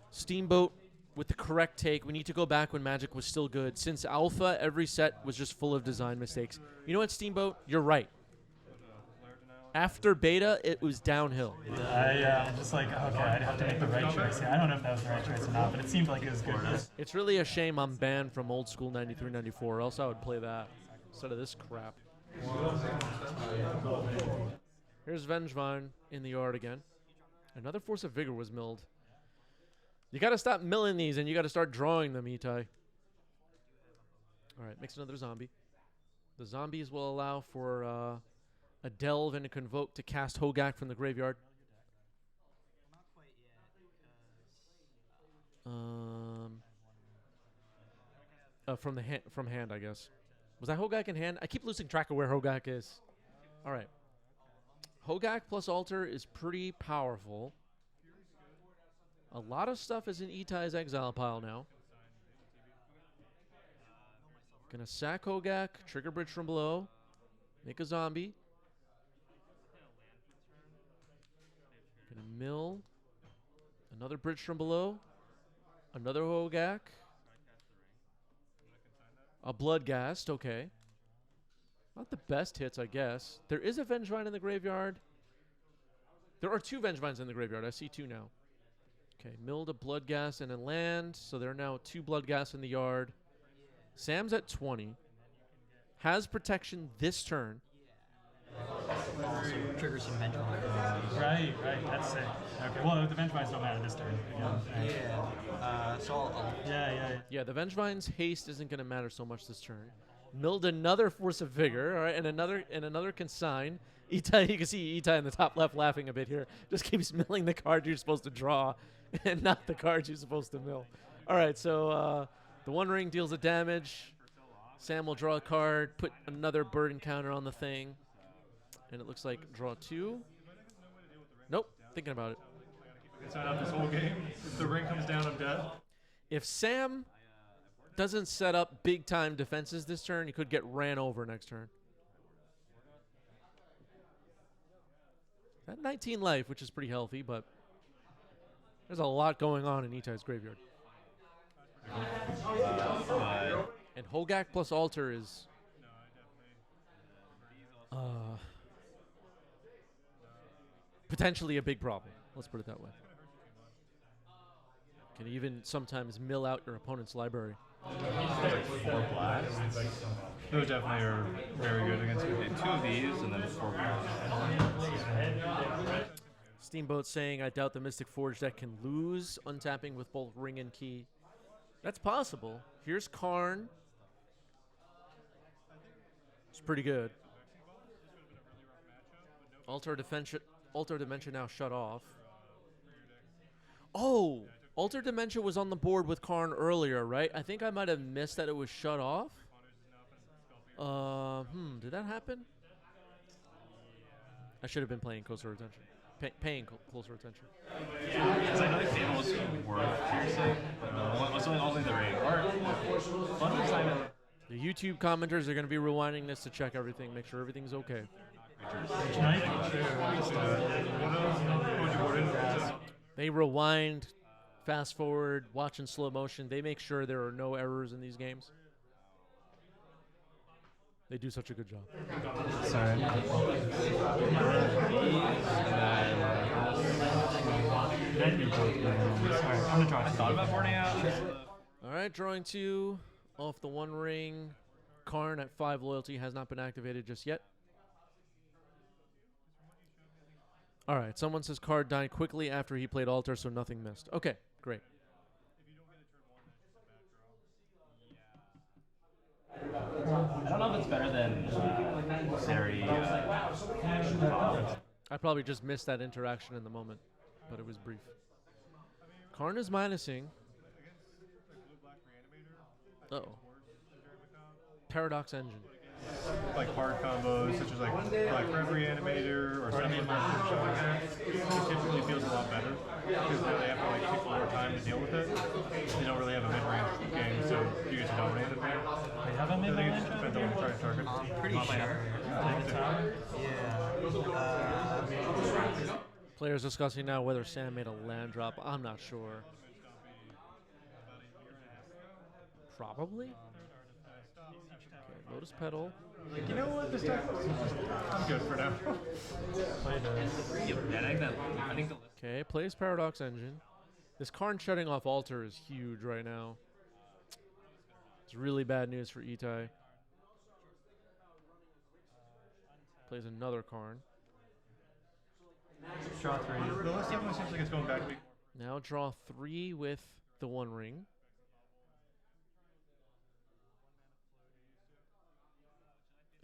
Steamboat with the correct take. We need to go back when Magic was still good. Since Alpha, every set was just full of design mistakes. You know what, Steamboat? You're right. After Beta, it was downhill. I'm just like, okay, I'd have to make the right choice here. I don't know if that was the right choice or not, but it seemed like it was good. It's really a shame I'm banned from old school 93, 94, else I would play that instead of this crap. Here's Vengevine in the yard again. Another Force of Vigor was milled. You got to stop milling these, and you got to start drawing them, Itai. All right, mix another zombie. The zombies will allow for a Delve and a Convoke to cast Hogak from the graveyard. From hand, I guess. Was that Hogak in hand? I keep losing track of where Hogak is. All right. Hogak plus Altar is pretty powerful. A lot of stuff is in Itai's exile pile now. Gonna sack Hogak, trigger Bridge from below, make a zombie. Gonna mill another Bridge from below, another Hogak, a Bloodghast, okay. Not the best hits, I guess. There is a Vengevine in the graveyard. There are two Vengevines in the graveyard. I see two now. Okay, milled a Bloodghast and a land, so there are now two Bloodghasts in the yard. Sam's at 20. Has protection this turn. Also trigger some Vengevine. Right, that's sick. Okay, well, the Vengevines don't matter this turn. Again. Yeah, the Vengevine's haste isn't going to matter so much this turn. Milled another Force of Vigor, all right, and another Consign. Itai, you can see Itai in the top left laughing a bit here. Just keeps milling the card you're supposed to draw and not the cards you're supposed to mill. All right, so the One Ring deals the damage. Sam will draw a card, put another burden counter on the thing, and it looks like draw two. Nope, thinking about it. Sign up this whole game. If the ring comes down, I'm dead. If Sam doesn't set up big-time defenses this turn, he could get ran over next turn. At 19 life, which is pretty healthy, but there's a lot going on in Itai's graveyard. And Hogak plus Altar is potentially a big problem. Let's put it that way. Can even sometimes mill out your opponent's library. 4 blasts. Those definitely are very good against me. 2 of these and then 4 blasts. Steamboat saying, I doubt the Mystic Forge deck can lose untapping with both Ring and Key. That's possible. Here's Karn. It's pretty good. Altar Dimension now shut off. Oh! Altar Dimension was on the board with Karn earlier, right? I think I might have missed that it was shut off. Did that happen? I should have been paying closer attention. Paying closer attention. Because I know the game was worth piercing, but was only the ring. The YouTube commenters are going to be rewinding this to check everything, make sure everything's okay. They rewind, fast forward, watch in slow motion. They make sure there are no errors in these games. They do such a good job. Sorry. I thought about boarding out. All right, drawing 2 off the One Ring. Karn at 5 loyalty has not been activated just yet. All right, someone says card died quickly after he played Altar, so nothing missed. Okay, great. I don't know if it's better than Sari. I probably just missed that interaction in the moment, but it was brief. Karn is minusing. Uh-oh. Paradox Engine. Like hard combos, such as like for every animator or something like that, it typically feels a lot better because now they have to like take more time to deal with it. They don't really have a mid-range game, so you get to dominate it there. They have a I think it mid-range? just depends on what you're trying to target. I'm pretty sure. Yeah. Players discussing now whether Sam made a land drop. I'm not sure. Probably. Okay, Lotus Petal. Like, you know what? This time I'm good for now. I think the Okay, plays Paradox Engine. This Karn shutting off Altar is huge right now. It's really bad news for Itai. Plays another Karn. Draw 3. The list definitely seems like it's going back to be. Now draw 3 with the One Ring.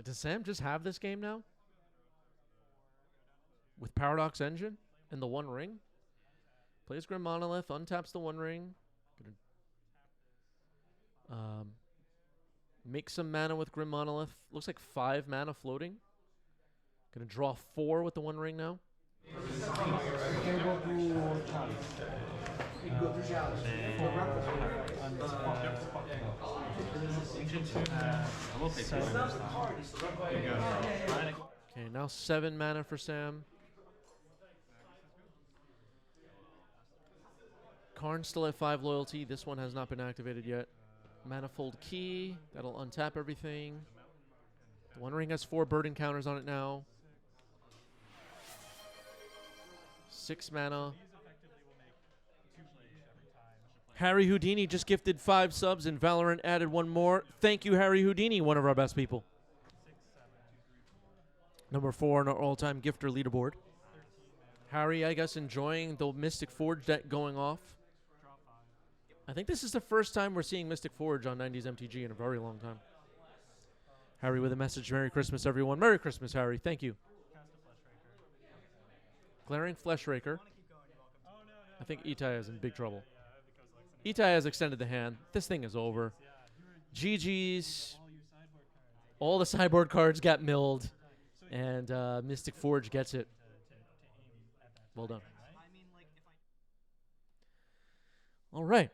Does Sam just have this game now? With Paradox Engine and the One Ring? Plays Grim Monolith, untaps the One Ring. Make some mana with Grim Monolith. Looks like 5 mana floating. Gonna draw 4 with the One Ring now. Okay, now 7 mana for Sam. Karn still at 5 loyalty. This one has not been activated yet. Manifold Key. That'll untap everything. The One Ring has 4 burden counters on it now. 6 mana. Harry Houdini just gifted 5 subs and Valorant added 1 more. Thank you, Harry Houdini, one of our best people. Number 4 on our all-time gifter leaderboard. Harry, I guess, enjoying the Mystic Forge deck going off. I think this is the first time we're seeing Mystic Forge on 90s MTG in a very long time. Harry with a message. Merry Christmas, everyone. Merry Christmas, Harry. Thank you. Glaring Fleshraker. I think Itai is in big trouble. Itai has extended the hand. This thing is over. GG's. All the sideboard cards got milled. And Mystic Forge gets it. Well done. All right.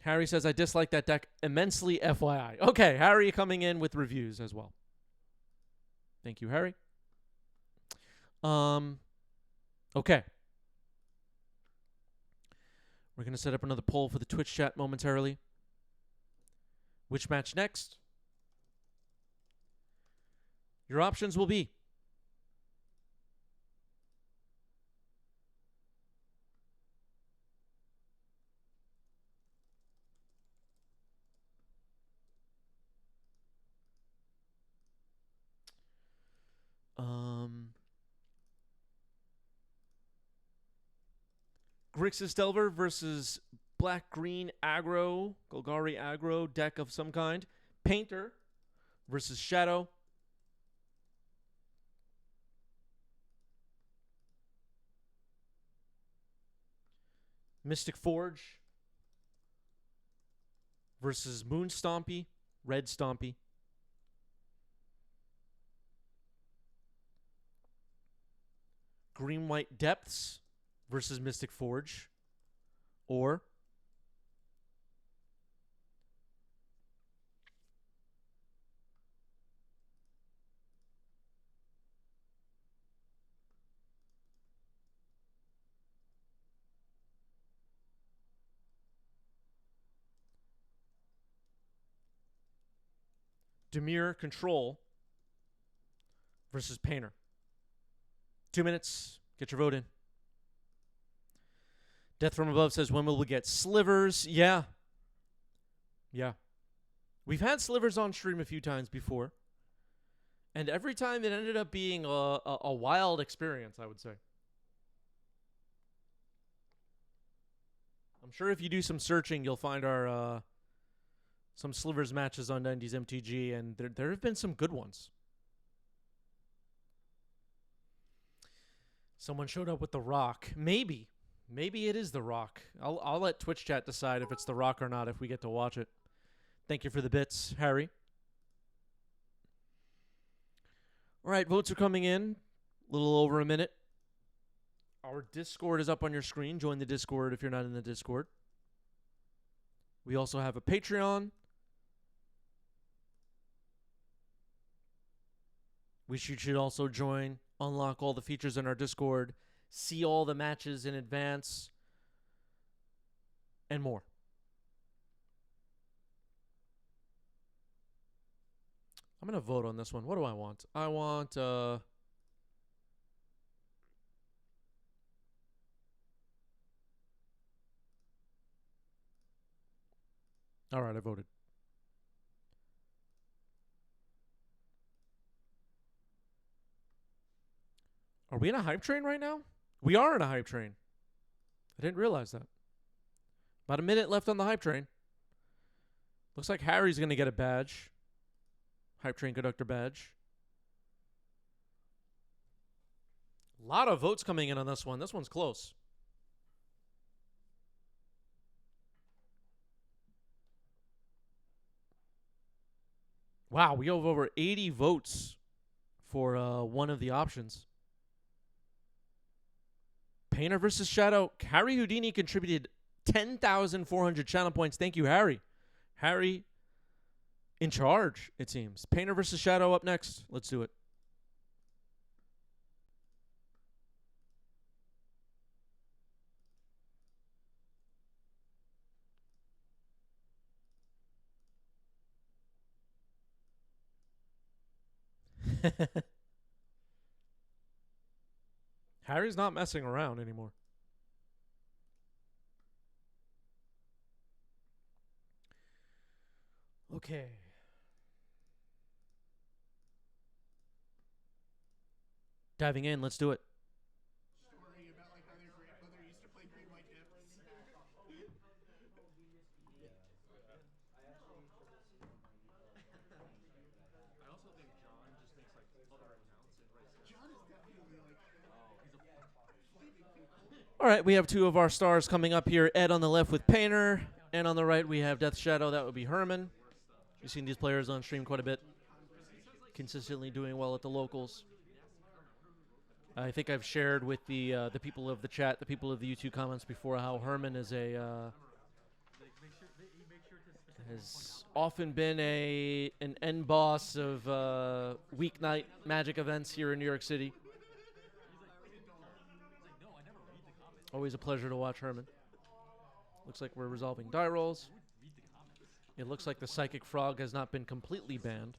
Harry says, I dislike that deck immensely, FYI. Okay, Harry coming in with reviews as well. Thank you, Harry. Okay. We're going to set up another poll for the Twitch chat momentarily. Which match next? Your options will be Grixis Delver versus Black-Green Aggro, Golgari Aggro deck of some kind. Painter versus Shadow. Mystic Forge versus Moon Stompy, Red Stompy. Green-White Depths versus Mystic Forge. Or Demir Control versus Painter. 2 minutes. Get your vote in. Death from Above says, when will we get slivers? Yeah. We've had slivers on stream a few times before. And every time it ended up being a wild experience, I would say. I'm sure if you do some searching, you'll find our some slivers matches on 90s MTG, and there have been some good ones. Someone showed up with The Rock. Maybe it is The Rock. I'll let Twitch chat decide if it's The Rock or not if we get to watch it. Thank you for the bits, Harry. All right, votes are coming in. A little over a minute. Our Discord is up on your screen. Join the Discord if you're not in the Discord. We also have a Patreon, which you should also join. Unlock all the features in our Discord. See all the matches in advance. And more. I'm going to vote on this one. What do I want? I want... All right, I voted. Are we in a hype train right now? We are in a hype train. I didn't realize that. About a minute left on the hype train. Looks like Harry's going to get a badge. Hype train conductor badge. A lot of votes coming in on this one. This one's close. Wow, we have over 80 votes for one of the options. Painter versus Shadow. Harry Houdini contributed 10,400 channel points. Thank you, Harry. Harry in charge, it seems. Painter versus Shadow up next. Let's do it. Harry's not messing around anymore. Okay. Diving in, let's do it. Story about like how their grandmother used to play Green White Hips. I also think John just makes like other accounts and writes. John is definitely like All right, we have two of our stars coming up here. Ed on the left with Painter, and on the right we have Death Shadow. That would be Herman. You've seen these players on stream quite a bit. Consistently doing well at the locals. I think I've shared with the people of the chat, the people of the YouTube comments before, how Herman is has often been an end boss of weeknight Magic events here in New York City. Always a pleasure to watch Herman. Looks like we're resolving die rolls. It looks like the Psychic Frog has not been completely banned.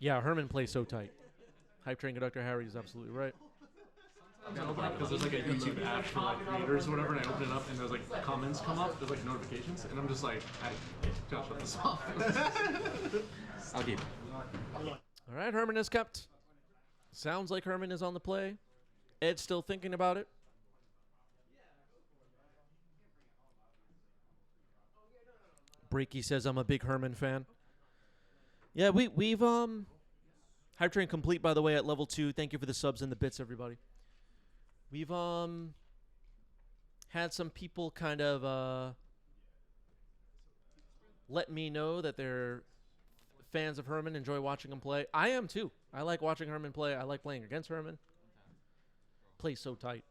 Yeah, Herman plays so tight. Hype Train Conductor Harry is absolutely right. Because there's like a YouTube app for like creators or whatever, and I open it up and there's like comments come up, there's like notifications, and I'm just like, I gotta shut this off. I'll keep it. All right, Herman is kept. Sounds like Herman is on the play. Ed's still thinking about it. Breaky says I'm a big Herman fan. Yeah, we've Hype Train complete, by the way, at level 2. Thank you for the subs and the bits, everybody. We've had some people kind of let me know that they're fans of Herman, enjoy watching him play. I am too. I like watching Herman play. I like playing against Herman. Plays so tight.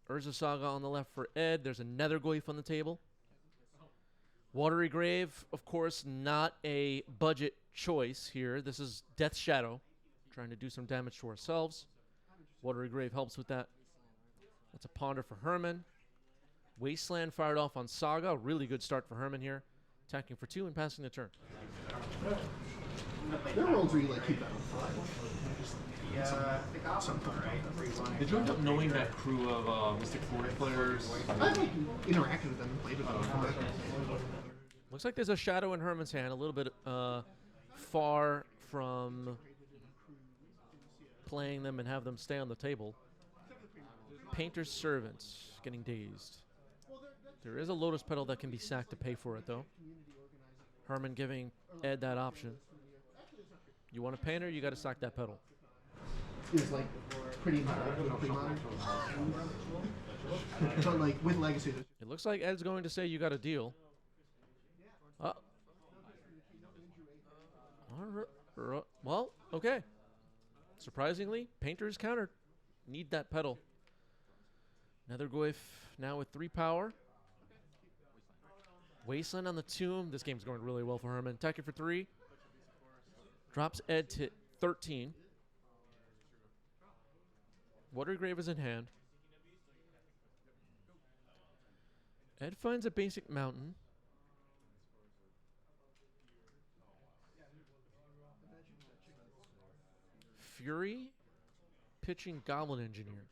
Urza Saga on the left for Ed. There's a Nethergoyf on the table. Watery Grave, of course, not a budget choice here. This is Death Shadow, trying to do some damage to ourselves. Watery Grave helps with that. That's a Ponder for Herman. Wasteland fired off on Saga. Really good start for Herman here. Attacking for 2 and passing the turn. there are rolls where you like keep that on 5. Yeah, I think I'm alright. Did you end up knowing that crew of Mystic Forge players? I've like interacted with them and played with them. Looks like there's a Shadow in Herman's hand, a little bit far from playing them and have them stay on the table. Painter's Servant, getting dazed. There is a Lotus Petal that can be sacked to pay for it, though. Herman giving Ed that option. You want a Painter, you got to sack that pedal. Is like pretty modern. But like with Legacy, It looks like Ed's going to say you got a deal. Well, okay. Surprisingly, Painter's countered. Need that pedal. Nethergoyf now with 3 power. Wasteland on the Tomb. This game's going really well for Herman. Attacking for 3. Drops Ed to 13. Watergrave is in hand. Ed finds a basic mountain. Fury pitching Goblin Engineer.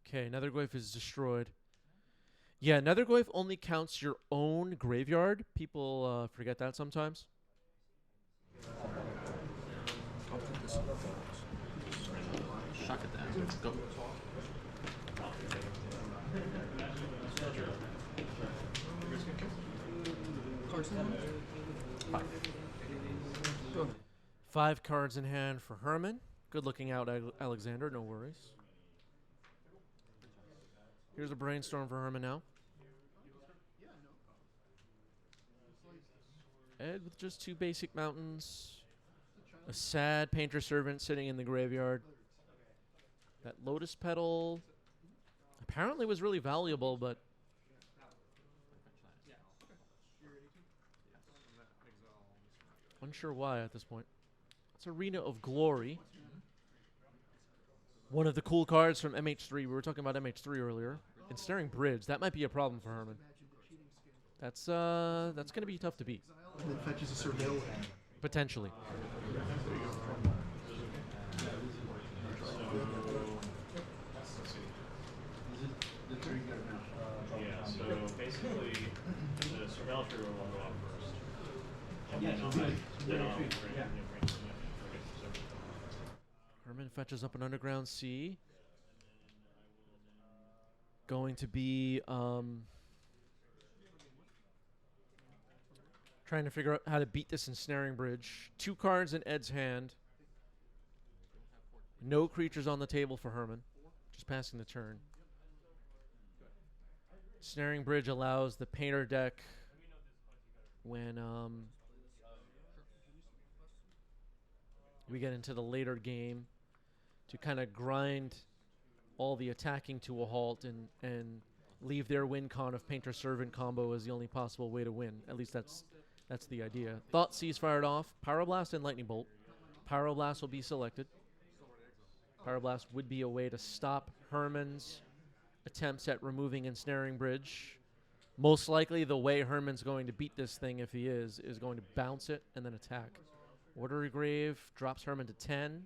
Okay, Nethergoyf is destroyed. Yeah, Nethergoyf only counts your own graveyard. People forget that sometimes. Shock at that. Let's go. Five cards in hand for Herman. Good looking out, Alexander. No worries. Here's a brainstorm for Herman now. Ed with just 2 basic mountains. A sad Painter Servant sitting in the graveyard. That Lotus Petal apparently was really valuable, but unsure why at this point. It's Arena of Glory. One of the cool cards from MH3. We were talking about MH3 earlier. Ensnaring Bridge. That might be a problem for Herman. That's going to be tough to beat. And then fetches a Surveil. Potentially. Yeah, so basically, the surveillance trigger will go off first. And then I'll bring Herman fetches up an Underground Sea. Going to be trying to figure out how to beat this Ensnaring Bridge. 2 cards in Ed's hand. No creatures on the table for Herman. Just passing the turn. Snaring Bridge allows the Painter deck when we get into the later game to kind of grind all the attacking to a halt and leave their win con of Painter Servant combo as the only possible way to win. At least that's the idea. Thoughtseize fired off. Pyroblast and Lightning Bolt. Pyroblast will be selected. Pyroblast would be a way to stop Herman's attempts at removing Ensnaring Bridge. Most likely the way Herman's going to beat this thing, if he is going to bounce it and then attack. Watery Grave drops Herman to 10.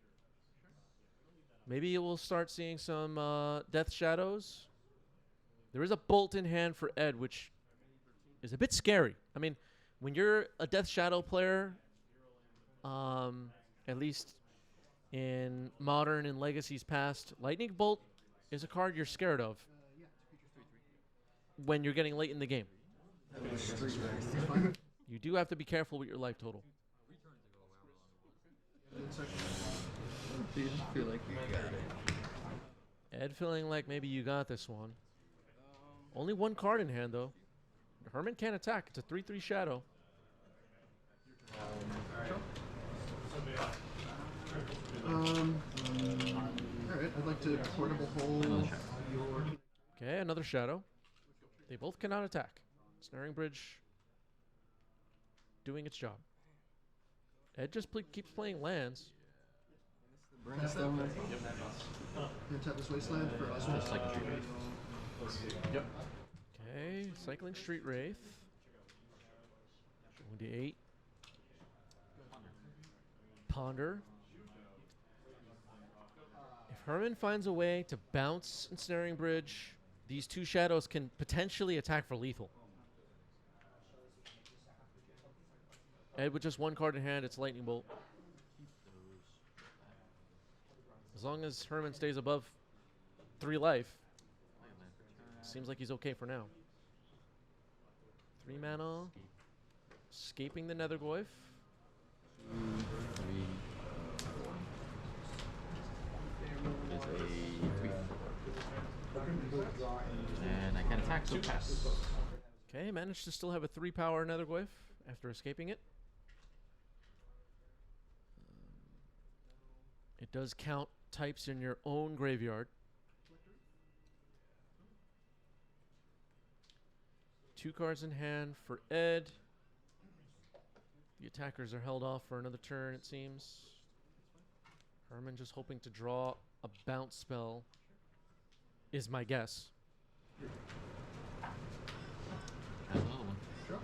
Maybe we'll start seeing some Death Shadows. There is a Bolt in hand for Ed, which is a bit scary. I mean, when you're a Death Shadow player, at least in Modern and Legacy's past, Lightning Bolt is a card you're scared of when you're getting late in the game. You do have to be careful with your life total. You just feel like you got it. Ed feeling like maybe you got this one. Only 1 card in hand, though. Herman can't attack. It's a 3/3 shadow. Alright, I'd like to portable hold. Okay, another shadow. They both cannot attack. Snaring Bridge doing its job. Ed just keeps playing lands. And tap this Wasteland for us. Just like a tree. Yep. Okay, Cycling Street Wraith. 28. Ponder. If Herman finds a way to bounce Ensnaring Bridge, these 2 shadows can potentially attack for lethal. Ed with just 1 card in hand, it's Lightning Bolt. As long as Herman stays above 3 life, seems like he's okay for now. 3 mana. Escaping the Nethergoyf. 2, 3, 4. Is a 3, 4. And I can attack, so pass. Okay, managed to still have a 3 power Nethergoyf after escaping it. It does count types in your own graveyard. 2 cards in hand for Ed. The attackers are held off for another turn, it seems. Herman just hoping to draw a bounce spell is my guess. Another one. Sure.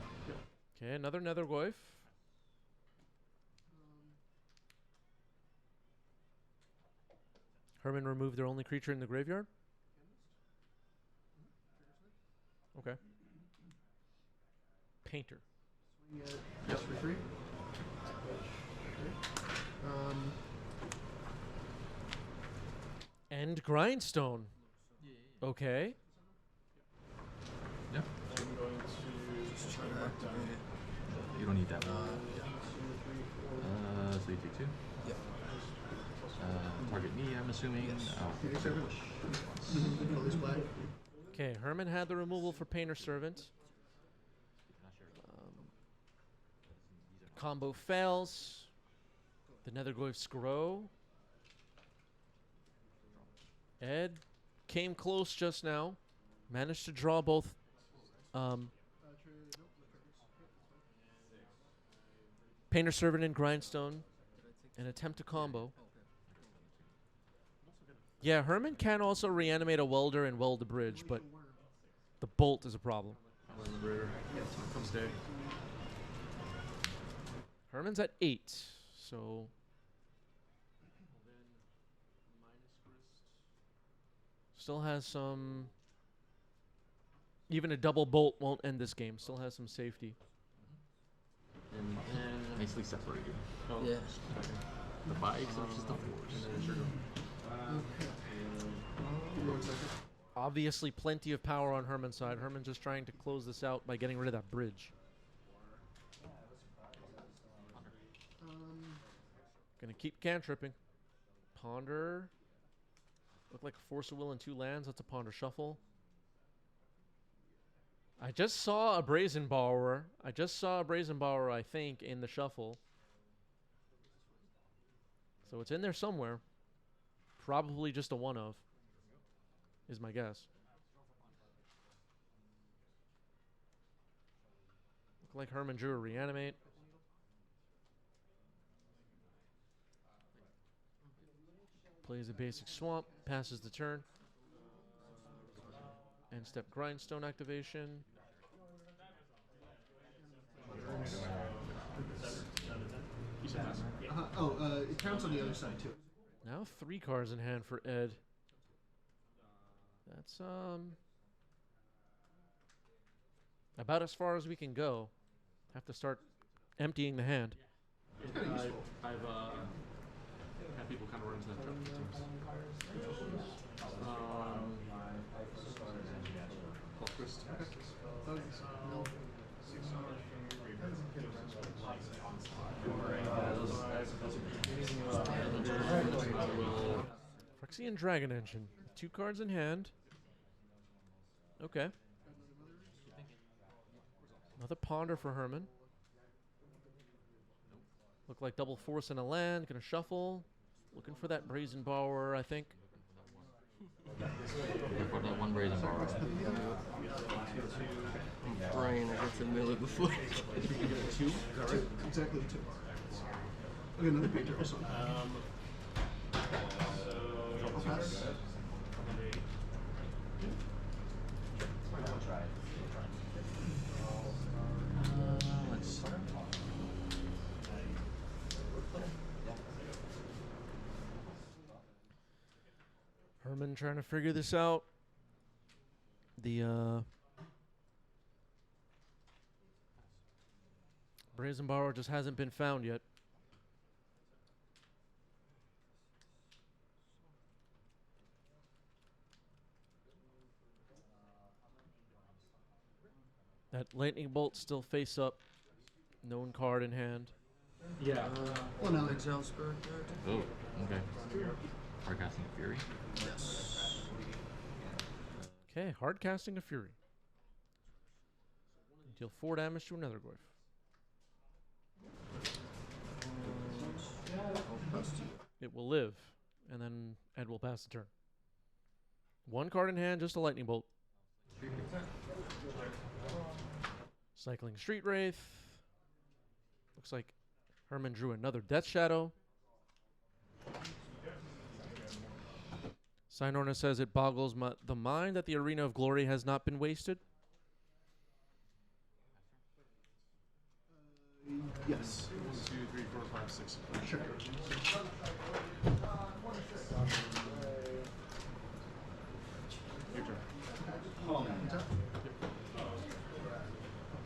Okay, another Nethergoyf. Herman removed their only creature in the graveyard? Okay. Painter. Swing it. Yes, for 3. And Grindstone. Okay. Yep. I'm going to just try to mark down. You don't need that one. So you take 2. Yep. Target me, I'm assuming. Oh, Painter Servant. Color's black. Okay, Herman had the removal for Painter Servant. Combo fails. The Nethergoyfs grow. Ed came close just now. Managed to draw both Painter Servant and Grindstone. An attempt to combo. Yeah, Herman can also reanimate a welder and weld the bridge, but the bolt is a problem. Come stay. Herman's at 8, so still has some. Even a double bolt won't end this game. Still has some safety. And nicely separated. oh, Yeah. The 5s versus the 4s. Give me 1 second. Obviously, plenty of power on Herman's side. Herman just trying to close this out by getting rid of that bridge. Gonna keep cantripping. Ponder. Look like a Force of Will and 2 lands. That's a Ponder Shuffle. I just saw a Brazen Borrower. I think, in the shuffle. So it's in there somewhere. Probably just a one of, is my guess. Look like Herman drew a Reanimate. Plays a basic swamp, passes the turn. End step Grindstone activation. It counts on the other side too. Now 3 cards in hand for Ed. That's about as far as we can go. Have to start emptying the hand. I've had people kind of run into that trap a few times. Decklists. No. Phyrexian Dragon Engine. 2 cards in hand. Okay. Another Ponder for Herman. Look like double force and a land. Gonna shuffle. Looking for that Brazen Borrower, I think. For that 1 Brazen Borrower. Brian, I got to mill it before. 2? Is that right? Exactly 2. Okay, another painter also. I'll pass. Let's Herman trying to figure this out. The Brazen Borrower just hasn't been found yet. That Lightning Bolt still face up. Known card in hand. Yeah. Well, now Exile Spirit card. Oh, okay. Hardcasting Fury. Yes. Okay, hard casting a Fury. Deal 4 damage to another Goyf. it will live, and then Ed will pass the turn. 1 card in hand, just a lightning bolt. Cycling Street Wraith. Looks like Herman drew another Death Shadow. Signorna says it boggles the mind that the Arena of Glory has not been wasted. Yes. 1, 2, 3, 4, 5, 6. Sure. Your turn.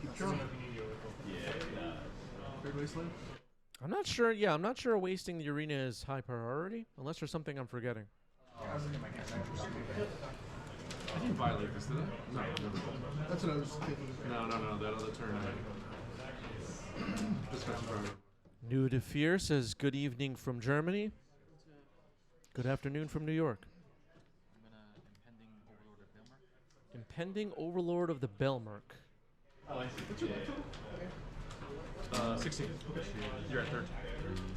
Keep drawing. Third wasteland. I'm not sure. Yeah, I'm not sure wasting the arena is high priority, unless there's something I'm forgetting. I didn't violate this, did I? No, never. That's what I was thinking. No, that other turn I just got you priority. New to Fear says good evening from Germany. Good afternoon from New York. I'm gonna Impending Overlord of the Belmark. Oh, I see. 16. You're at 13.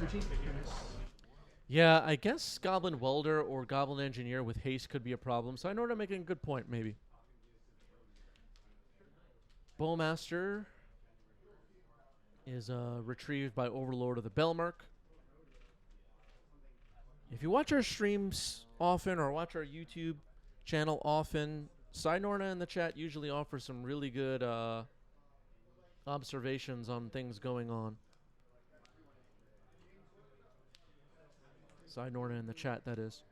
13? Yeah, I guess Goblin Welder or Goblin Engineer with haste could be a problem, so I know I'm making a good point, maybe. Bowmaster is retrieved by Overlord of the Belmark. If you watch our streams often or watch our YouTube channel often, Sinorna in the chat usually offers some really good observations on things going on. Sinorna in the chat, that is.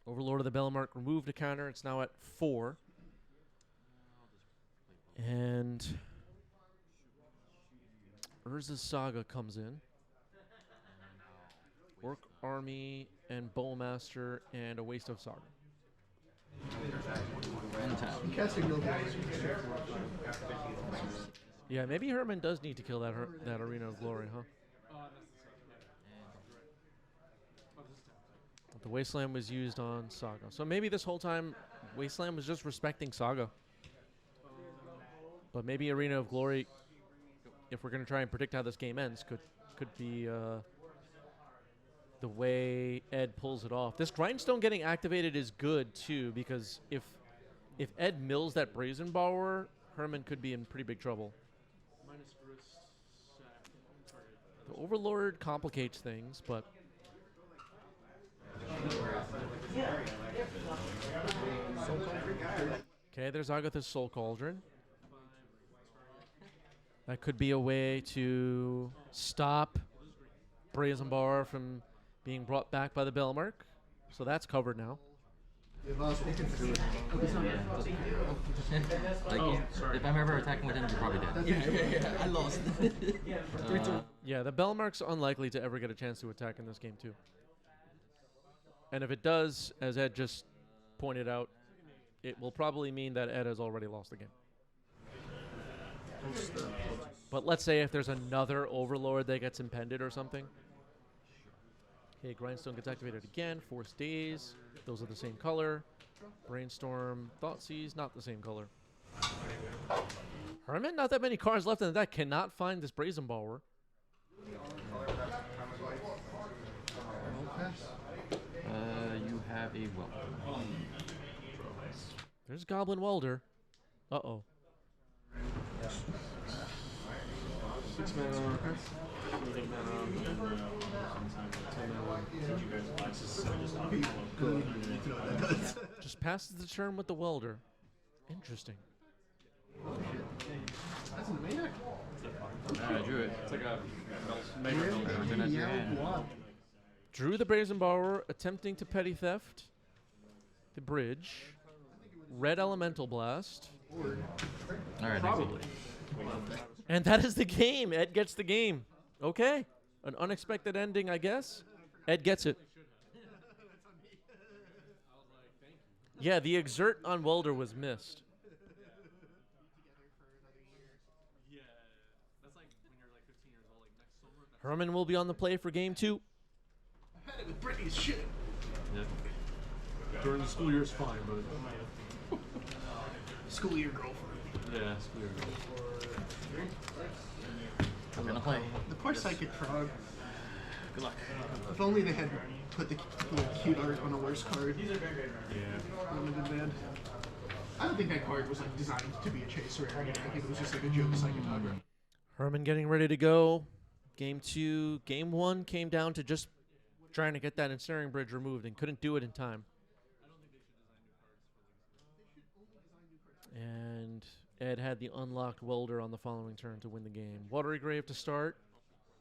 Overlord of the Belmark removed a counter. It's now at 4. And Urza's Saga comes in. Orc Army and Bowmaster and a Waste of Saga. I'm casting no damage. Yeah, maybe Herman does need to kill that that Arena of Glory, huh? The Wasteland was used on Saga. So maybe this whole time Wasteland was just respecting Saga. But maybe Arena of Glory, if we're going to try and predict how this game ends, could be the way Ed pulls it off. This Grindstone getting activated is good too, because if Ed mills that Brazen Borrower, Herman could be in pretty big trouble. The Overlord complicates things, but okay, there's Agatha's Soul Cauldron. That could be a way to stop Brazen Bar from being brought back by the Belmark. So that's covered now. Like, if I'm ever attacking with him, you're probably dead. Yeah, I lost. Yeah, the Belmark's unlikely to ever get a chance to attack in this game too. And if it does, as Ed just pointed out, it will probably mean that Ed has already lost the game. But let's say if there's another Overlord that gets impended or something. Okay, Grindstone gets activated again. Force Daze. Those are the same color. Brainstorm. Thoughtseize, not the same color. Herman, not that many cards left in the deck. Cannot find this Brazen Borrower. You have a welcome. There's Goblin Welder. Uh-oh. 6 mana. Just passes the turn with the Welder. Interesting. That's an maniac. I drew it. It's like a Drew the Brazen Borrower, attempting to petty theft the bridge. Red Elemental Blast. Alright, probably. And that is the game. Ed gets the game. Okay. An unexpected ending, I guess. Ed gets it. Yeah, the exert on Welder was missed. Yeah, that's like when you're like 15 years old, like next summer. Herman will be on the play for game 2. I had it with Britney's shit. Yeah. During the school year is fine, but School year girlfriend. Yeah, it's weird. I'm gonna play. The poor psychic frog. Good luck. If only they had put the cute art on a worse card. Yeah. That would have been bad. I don't think that card was like designed to be a chase rare. I think it was just like a joke psychic aggro. Herman getting ready to go. Game 2. Game 1 came down to just trying to get that ensnaring bridge removed and couldn't do it in time. And Ed had the unlocked welder on the following turn to win the game. Watery Grave to start.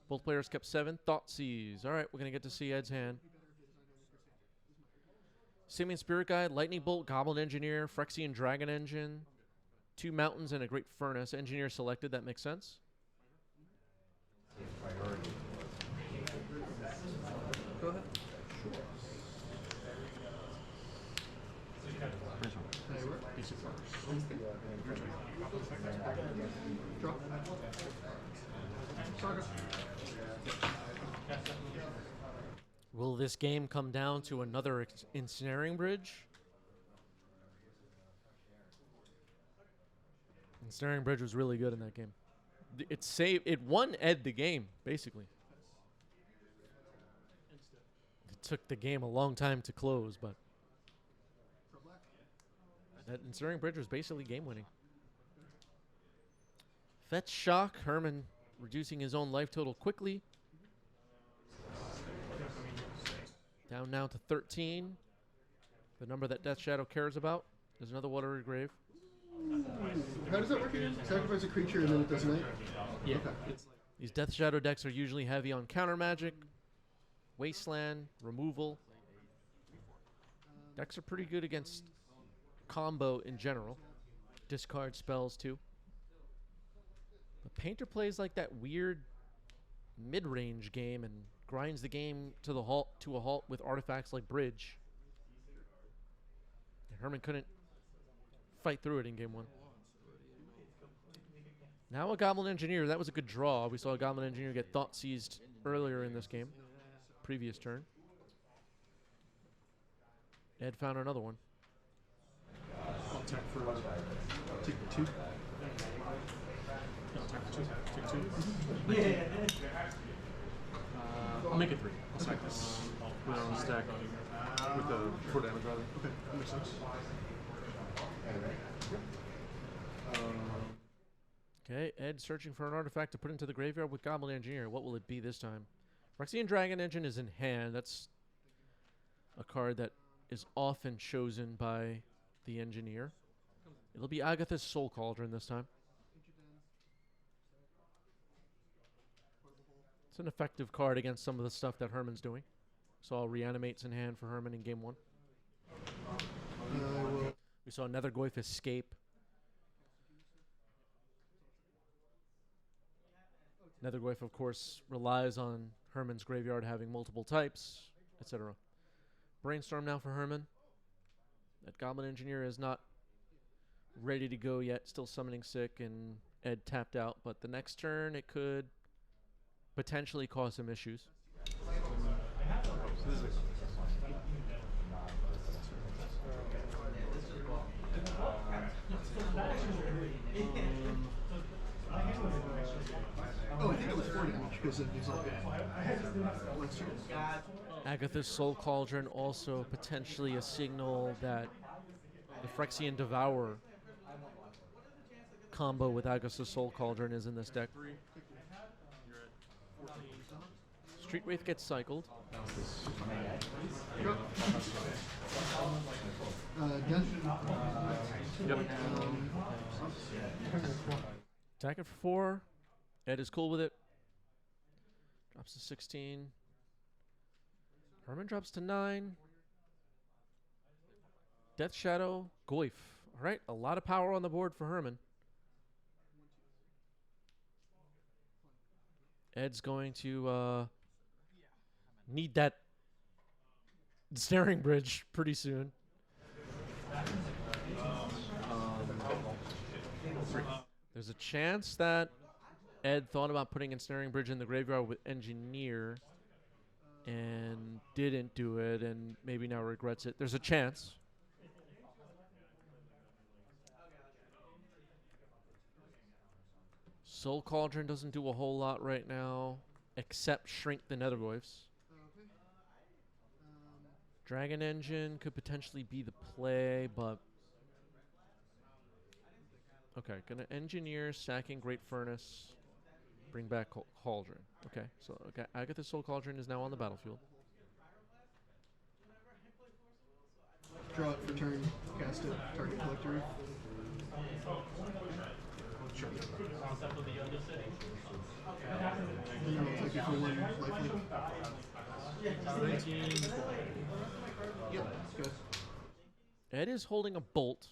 Both players kept 7. Thoughtseize. All right, we're going to get to see Ed's hand. Simian Spirit Guide, Lightning Bolt, Goblin Engineer, Phyrexian Dragon Engine, 2 Mountains, and a Great Furnace. Engineer selected, that makes sense. Go ahead. Draw. Saga. Will this game come down to another ensnaring bridge? Ensnaring bridge was really good in that game. It saved. It won Ed the game basically. It took the game a long time to close, but that ensnaring bridge was basically game winning. Fetch Shock. Herman reducing his own life total quickly. Down now to 13. The number that Death Shadow cares about. There's another Watery Grave. How does that work again? Sacrifice a creature and then it does night? Yeah. Okay. These Death Shadow decks are usually heavy on counter magic, wasteland, removal. Decks are pretty good against combo in general. Discard spells too. But Painter plays like that weird mid-range game and grinds the game to a halt with artifacts like Bridge. And Herman couldn't fight through it in game 1. Now a Goblin Engineer. That was a good draw. We saw a Goblin Engineer get thought seized earlier in this game. Previous turn. Ed found another one. I'll attack for take 2. I'll attack for 2. Take 2. I'll make it 3. I'll stack this. Put it on the stack with the 4 damage rather. Okay, that makes sense. Okay, Ed searching for an artifact to put into the graveyard with Goblin Engineer. What will it be this time? Phyrexian Dragon Engine is in hand. That's a card that is often chosen by the Engineer. It'll be Agatha's Soul Cauldron this time. It's an effective card against some of the stuff that Herman's doing. Saw Reanimate's in hand for Herman in game 1. We saw Nethergoyf escape. Nethergoyf, of course, relies on Herman's graveyard having multiple types, etc. Brainstorm now for Herman. That Goblin Engineer is not ready to go yet, still summoning sick, and Ed tapped out. But the next turn, it could potentially cause some issues. Oh, I think it was 4 damage because it was all Agatha's Soul Cauldron also potentially a signal that the Phyrexian Devourer combo with Agatha's Soul Cauldron is in this deck. Street Wraith gets cycled. Done. Attack it for 4. Ed is cool with it. Drops to 16. Herman drops to 9. Death Shadow, Goyf. All right, a lot of power on the board for Herman. Ed's going to need that snaring bridge pretty soon. There's a chance that Ed thought about putting ensnaring bridge in the graveyard with Engineer and didn't do it and maybe now regrets it. There's a chance. Soul Cauldron doesn't do a whole lot right now, except shrink the Netherglyphs. Okay. Dragon Engine could potentially be the play, but... Okay, gonna Engineer, sacking Great Furnace, bring back Cauldron. Okay, so Agatha's Soul Cauldron is now on the battlefield. Draw it for turn, cast it, target collector. Then I'll take it for 1 lifelink. 19. Yep, good. Ed is holding a bolt.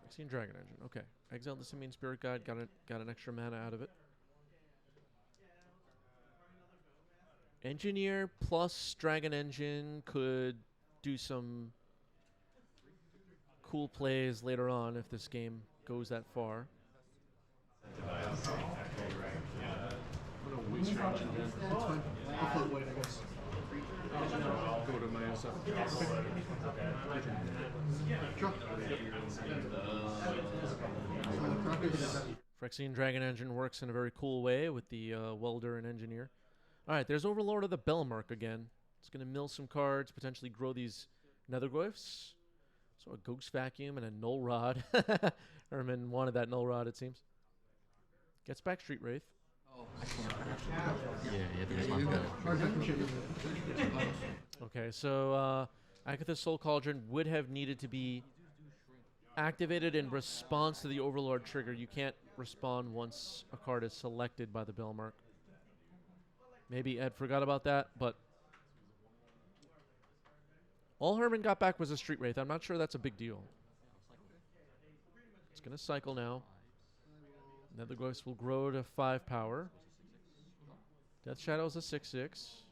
Phyrexian Dragon Engine. Okay. Exiled the Simian Spirit Guide, got an extra mana out of it. Engineer plus Dragon Engine could do some cool plays later on if this game goes that far. I'm gonna waste your engine again. That's fine. I'll float white, I guess. Go to my SF. Draw. Crocus. Phyrexian Dragon Engine works in a very cool way with the Welder and Engineer. Alright, there's Overlord of the Belmark again. It's going to mill some cards, potentially grow these Netherglyphs. So a Ghost Vacuum and a Null Rod. Herman wanted that Null Rod, it seems. Gets back Street Wraith. Oh, I can't. Yeah, you have to respond to that. Okay, so Agatha's Soul Cauldron would have needed to be activated in response to the Overlord trigger. You can't respond once a card is selected by the Belmark. Maybe Ed forgot about that, but all Herman got back was a Street Wraith. I'm not sure that's a big deal. It's going to cycle now. Netherglyphs will grow to 5 power. Death Shadow's a 6/6.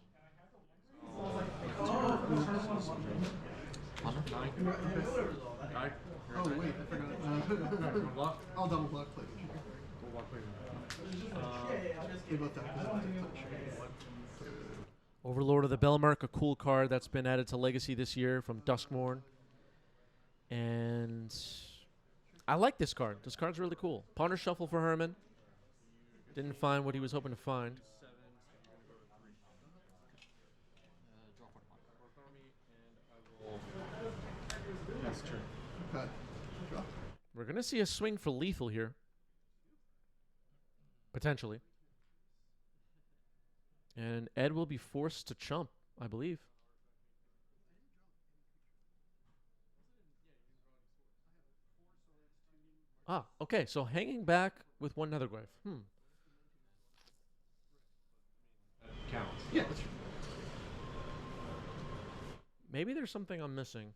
Guy. Oh, wait, I forgot. Block. I'll double block play. Go walk away. Give up that because I'll take touch. Overlord of the Belmark, a cool card that's been added to Legacy this year from Duskmourn. And I like this card. This card's really cool. Ponder Shuffle for Herman. Didn't find what he was hoping to find. That's true. Okay. Draw. We're going to see a swing for lethal here. Potentially. And Ed will be forced to chump, I believe. Ah, okay. So hanging back with 1 Netherglyph. Counts. Yeah, that's true. Maybe there's something I'm missing.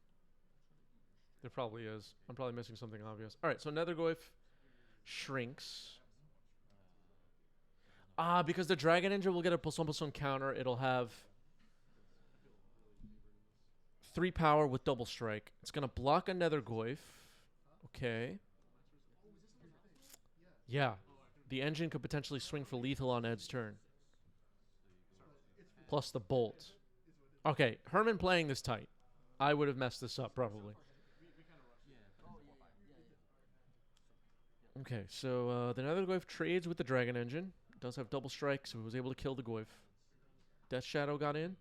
There probably is. I'm probably missing something obvious. All right, so Netherglyph shrinks. Ah, because the Dragon Engine will get a +1/+1 counter. It'll have 3 power with double strike. It's going to block a Netherglyph. Okay. Yeah. The engine could potentially swing for lethal on Ed's turn. Plus the bolt. Okay, Herman playing this tight. I would have messed this up probably. Okay, so the Netherglyph trades with the Dragon Engine. It does have double strike, so he was able to kill the Glyph. Death Shadow got in.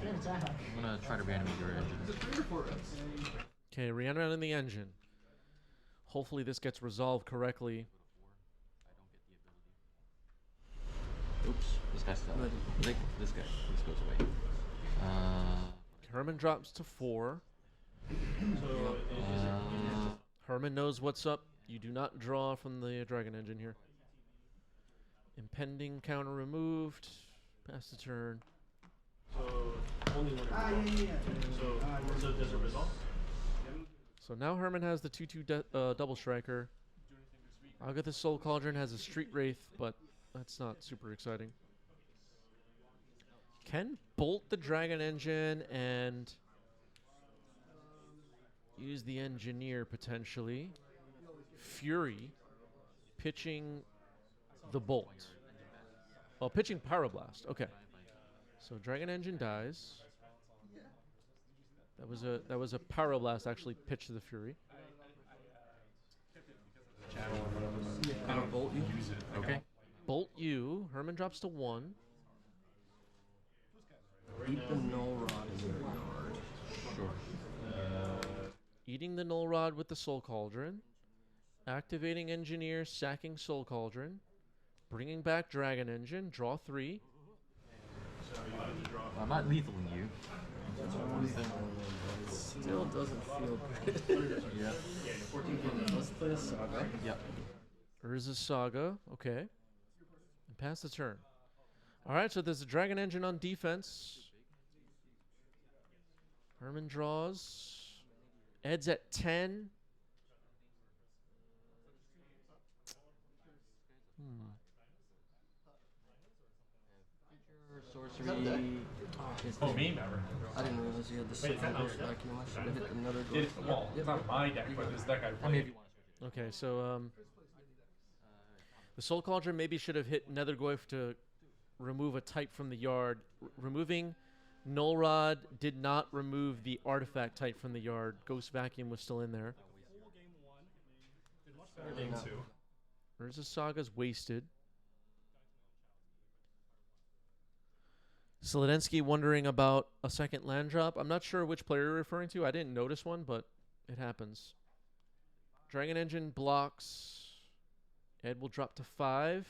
I'm gonna try to reanimate your engine. Okay, reanimating the engine. Hopefully this gets resolved correctly. Oops, this guy's still. This guy. This goes away. Herman drops to 4. Herman knows what's up. You do not draw from the Dragon Engine here. Impending counter removed. Pass the turn. So only one. So does it resolve? So now Herman has the 2/2 double striker. Agatha's Soul Cauldron has a Street Wraith, but that's not super exciting. Can bolt the Dragon Engine and use the Engineer potentially. Fury pitching the bolt. Oh, pitching Pyroblast. Okay. So Dragon Engine dies. That was a Power Blast actually pitched to the Fury. I don't bolt you. Okay. Bolt you. Herman drops to 1. Eat the null rod in your yard. Sure. Eating the Null Rod with the Soul Cauldron. Activating Engineer, sacking Soul Cauldron. Bringing back Dragon Engine. Draw 3. I'm not lethaling you. Still doesn't feel good. Yeah. Let's play a saga. Yep. Urza's Saga. Okay. And pass the turn. Alright, so there's a Dragon Engine on defense. Herman draws. Ed's at 10. Sorcery. Oh, me? I didn't realize you had the second ghost vacuum. I should have hit another ghost. Well, it's not my deck, but this deck I played. Okay, so the Soul Cauldron maybe should have hit Nethergoyf to remove a type from the yard. Removing Null Rod did not remove the artifact type from the yard. Ghost Vacuum was still in there. Game 2. Urza Saga's wasted. Slodensky wondering about a second land drop. I'm not sure which player you're referring to. I didn't notice one, but it happens. Dragon Engine blocks. Ed will drop to 5.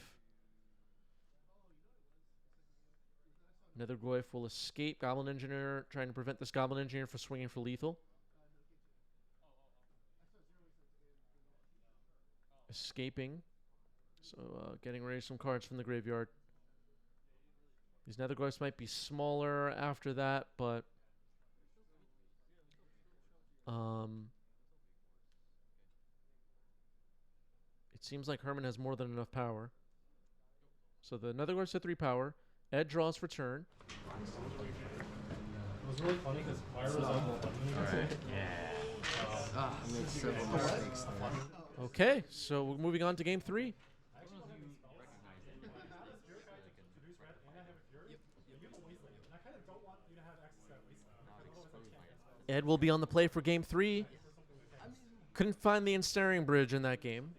Nethergoyf will escape. Goblin Engineer trying to prevent this Goblin Engineer from swinging for lethal. Escaping. So getting ready some cards from the graveyard. These Nethergoyfs might be smaller after that, but it seems like Herman has more than enough power. So the Nethergoyfs have 3 power. Ed draws for turn. It was really funny because Fire was on the button. I made several mistakes there. Okay, so we're moving on to game 3. Ed will be on the play for game 3. Couldn't find the Ensnaring Bridge in that game.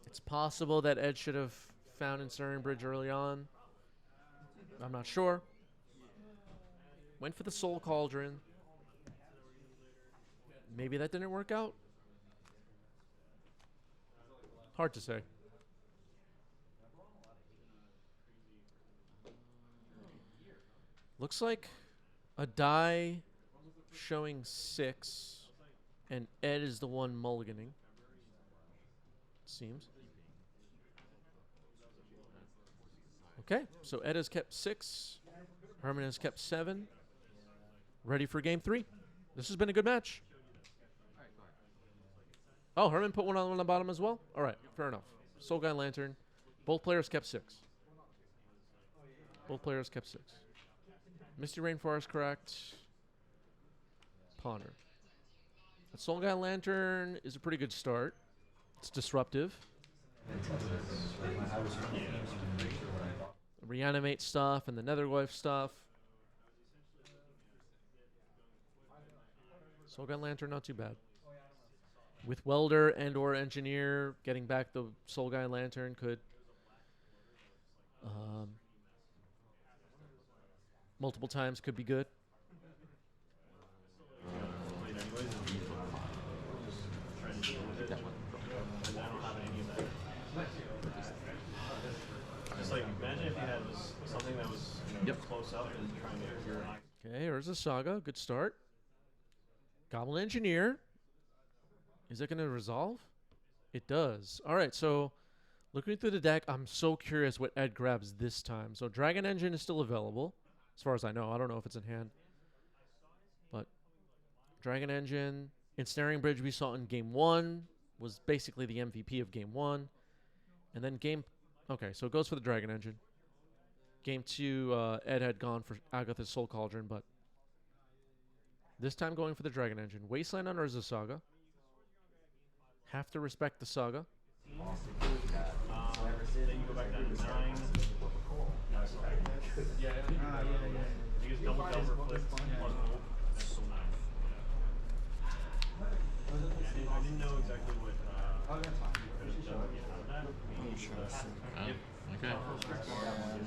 It's possible that Ed should have found Ensnaring Bridge early on. I'm not sure. Went for the Soul Cauldron. Maybe that didn't work out. Hard to say. Looks like a die showing 6, and Ed is the one mulliganing. Seems. Okay, so Ed has kept 6. Herman has kept 7. Ready for game 3. This has been a good match. Oh, Herman put one on the bottom as well? All right, fair enough. Soul Guy Lantern. Both players kept 6. Both players kept 6. Misty Rainforest correct. Ponder. That Soul Guy Lantern is a pretty good start. It's disruptive. Reanimate stuff and the Nethergoyf stuff. Soul Guy Lantern, not too bad. With Welder and or Engineer, getting back the Soul Guy Lantern could multiple times could be good. Just like imagine if you had something that was close up and trying to get your eye. Okay, Urza Saga, good start. Goblin Engineer. Is it going to resolve? It does. All right, so looking through the deck, I'm so curious what Ed grabs this time. So Dragon Engine is still available, as far as I know. I don't know if it's in hand. But Dragon Engine, Ensnaring Bridge we saw in Game 1 was basically the MVP of Game 1. And then okay, so it goes for the Dragon Engine. Game 2, Ed had gone for Agatha's Soul Cauldron, but this time going for the Dragon Engine. Wasteland on Urza Saga. Have to respect the Saga. Then you go back down to 9. Yeah. double flip, plus hold. That's so nice. Yeah. I didn't know exactly what you could have done to get out of that. I'm sure. Oh, okay.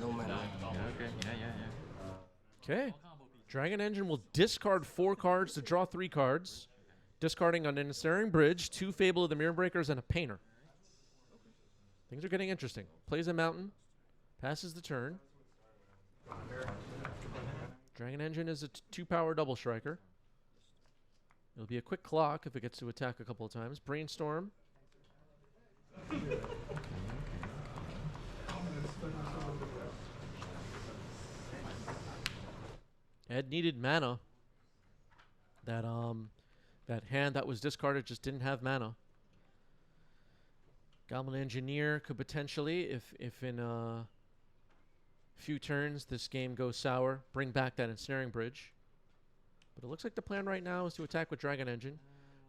No matter. Yeah, okay. Yeah. Okay. Dragon Engine will discard 4 cards to draw 3 cards, discarding an Ensnaring Bridge, 2 Fable of the Mirror Breakers, and a Painter. Things are getting interesting. Plays a mountain, passes the turn. Dragon Engine is a 2-power double striker. It'll be a quick clock if it gets to attack a couple of times. Brainstorm. Ed needed mana. That hand that was discarded just didn't have mana. Goblin Engineer could potentially, if in a few turns this game goes sour, bring back that Ensnaring Bridge. But it looks like the plan right now is to attack with Dragon Engine.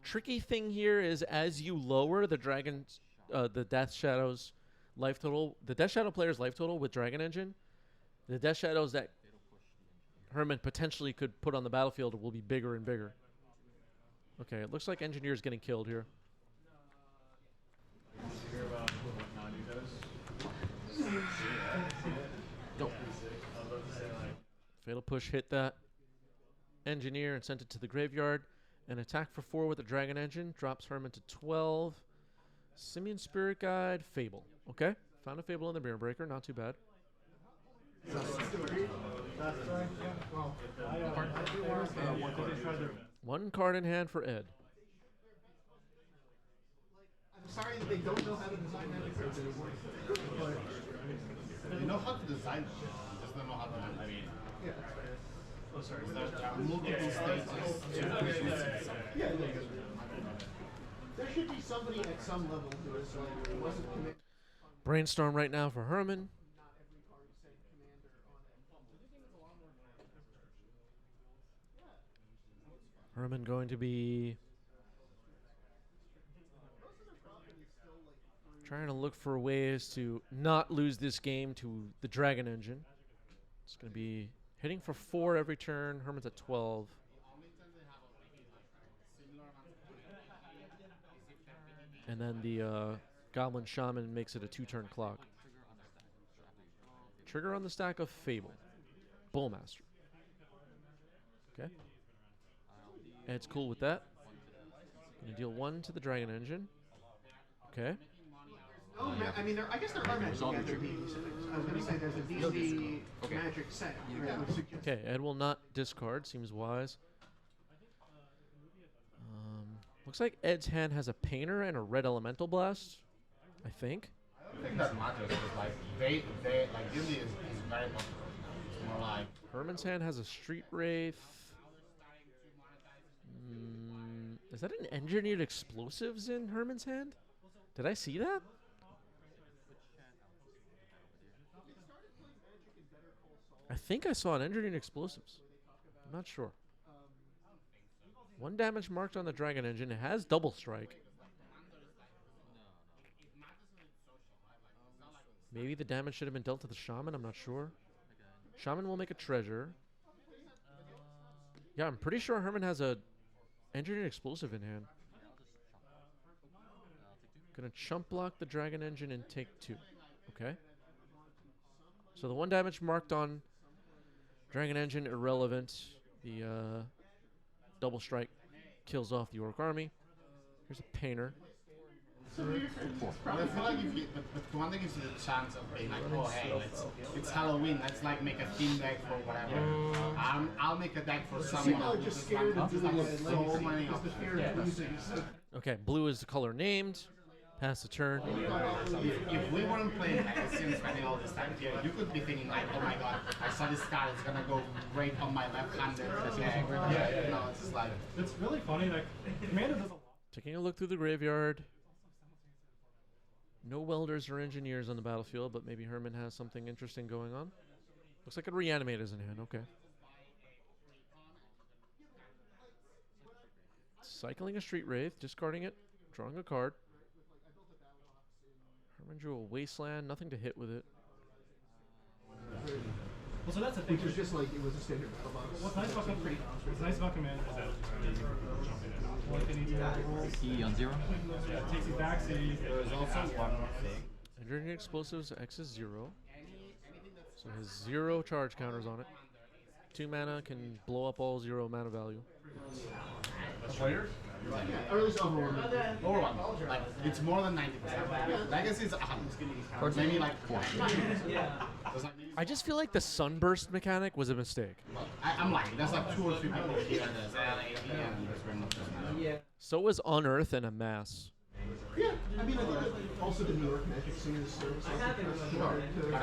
Tricky thing here is as you lower the the Death Shadow's life total, the Death Shadow player's life total with Dragon Engine, the Death Shadows that Herman potentially could put on the battlefield will be bigger and bigger. Okay, it looks like Engineer's getting killed here. Hear about what Nadu does? Nope. Fatal Push hit that Engineer and sent it to the graveyard. An attack for 4 with the Dragon Engine drops Herman to 12. Simian Spirit Guide, Fable. Okay, found a Fable in the Mirror Breaker, not too bad. One card in hand for Ed. I'm sorry that they don't know how to design magic cards anymore. They know how to design them, just don't know how to manage. I mean, Yeah. Oh, sorry. there are multiple stages to produce Yeah, there should be somebody at some level who is like, wasn't committed. Brainstorm right now for Herman. Not every card said commander on it. Herman going to be trying to look for ways to not lose this game to the Dragon Engine. It's going to be hitting for 4 every turn. Herman's at 12. And then the Goblin Shaman makes it a 2-turn clock. Trigger on the stack of Fable. Bullmaster. Okay. Ed's cool with that. Gonna deal 1 to the Dragon Engine. Okay. No, I mean, I guess there are magic gathering D&D sets. I was going to say there's a D&D magic set. Right, which suggests Okay, Ed will not discard. Seems wise. Looks like Ed's hand has a Painter and a Red Elemental Blast. I think. I don't think that matters because like they like D&D is very popular. It's more like Herman's hand has a Street Wraith. Is that an Engineered Explosives in Herman's hand? Did I see that? I think I saw an Engineered Explosives. I'm not sure. 1 damage marked on the Dragon Engine. It has double strike. Maybe the damage should have been dealt to the Shaman. I'm not sure. Shaman will make a treasure. Yeah, I'm pretty sure Herman has a Engineered Explosive in hand. Gonna chump block the Dragon Engine and take 2. Okay. So the 1 damage marked on Dragon Engine, irrelevant. The double strike kills off the Orc army. Here's a Painter. but I feel like if you, but Commander gives you the chance of being like, oh hey, it's Halloween, let's like make a theme deck for whatever. I'll make a deck for someone people are just scared to do it. so many Because the fear of losing. Okay, blue is the color named. Pass the turn. If we weren't playing Legacy and spending all this time here, you could be thinking like, oh my god, I saw this card, it's gonna go great on my left-handed deck. You know, it's just like... It's really funny, like, Commander does a lot. Taking a look through the graveyard. No welders or engineers on the battlefield, but maybe Herman has something interesting going on. Looks like a Reanimate is in hand, okay. Cycling a Street Wraith, discarding it, drawing a card. Herman drew a Wasteland, nothing to hit with it. Well, so that's the thing. Which was just like, it was a standard mailbox. What's nice about Command is that you can jump in and out. Like they need to roll. E on 0. Yeah, it takes you back, so you There is also one more thing. Engineering explosives X is 0. So it has 0 charge counters on it. 2 mana can blow up all 0 mana value. player. Yeah, or at least over one. Over one. Like, it's more than 90%. Legacy is 100. Maybe like 4. I just feel like the sunburst mechanic was a mistake. I'm lying. There's like 2 or 3 people here. There's and there's very much doesn't matter. So was Unearth and Amass. Yeah, I mean, I think that also the New York Magic scene is sort of hard to... But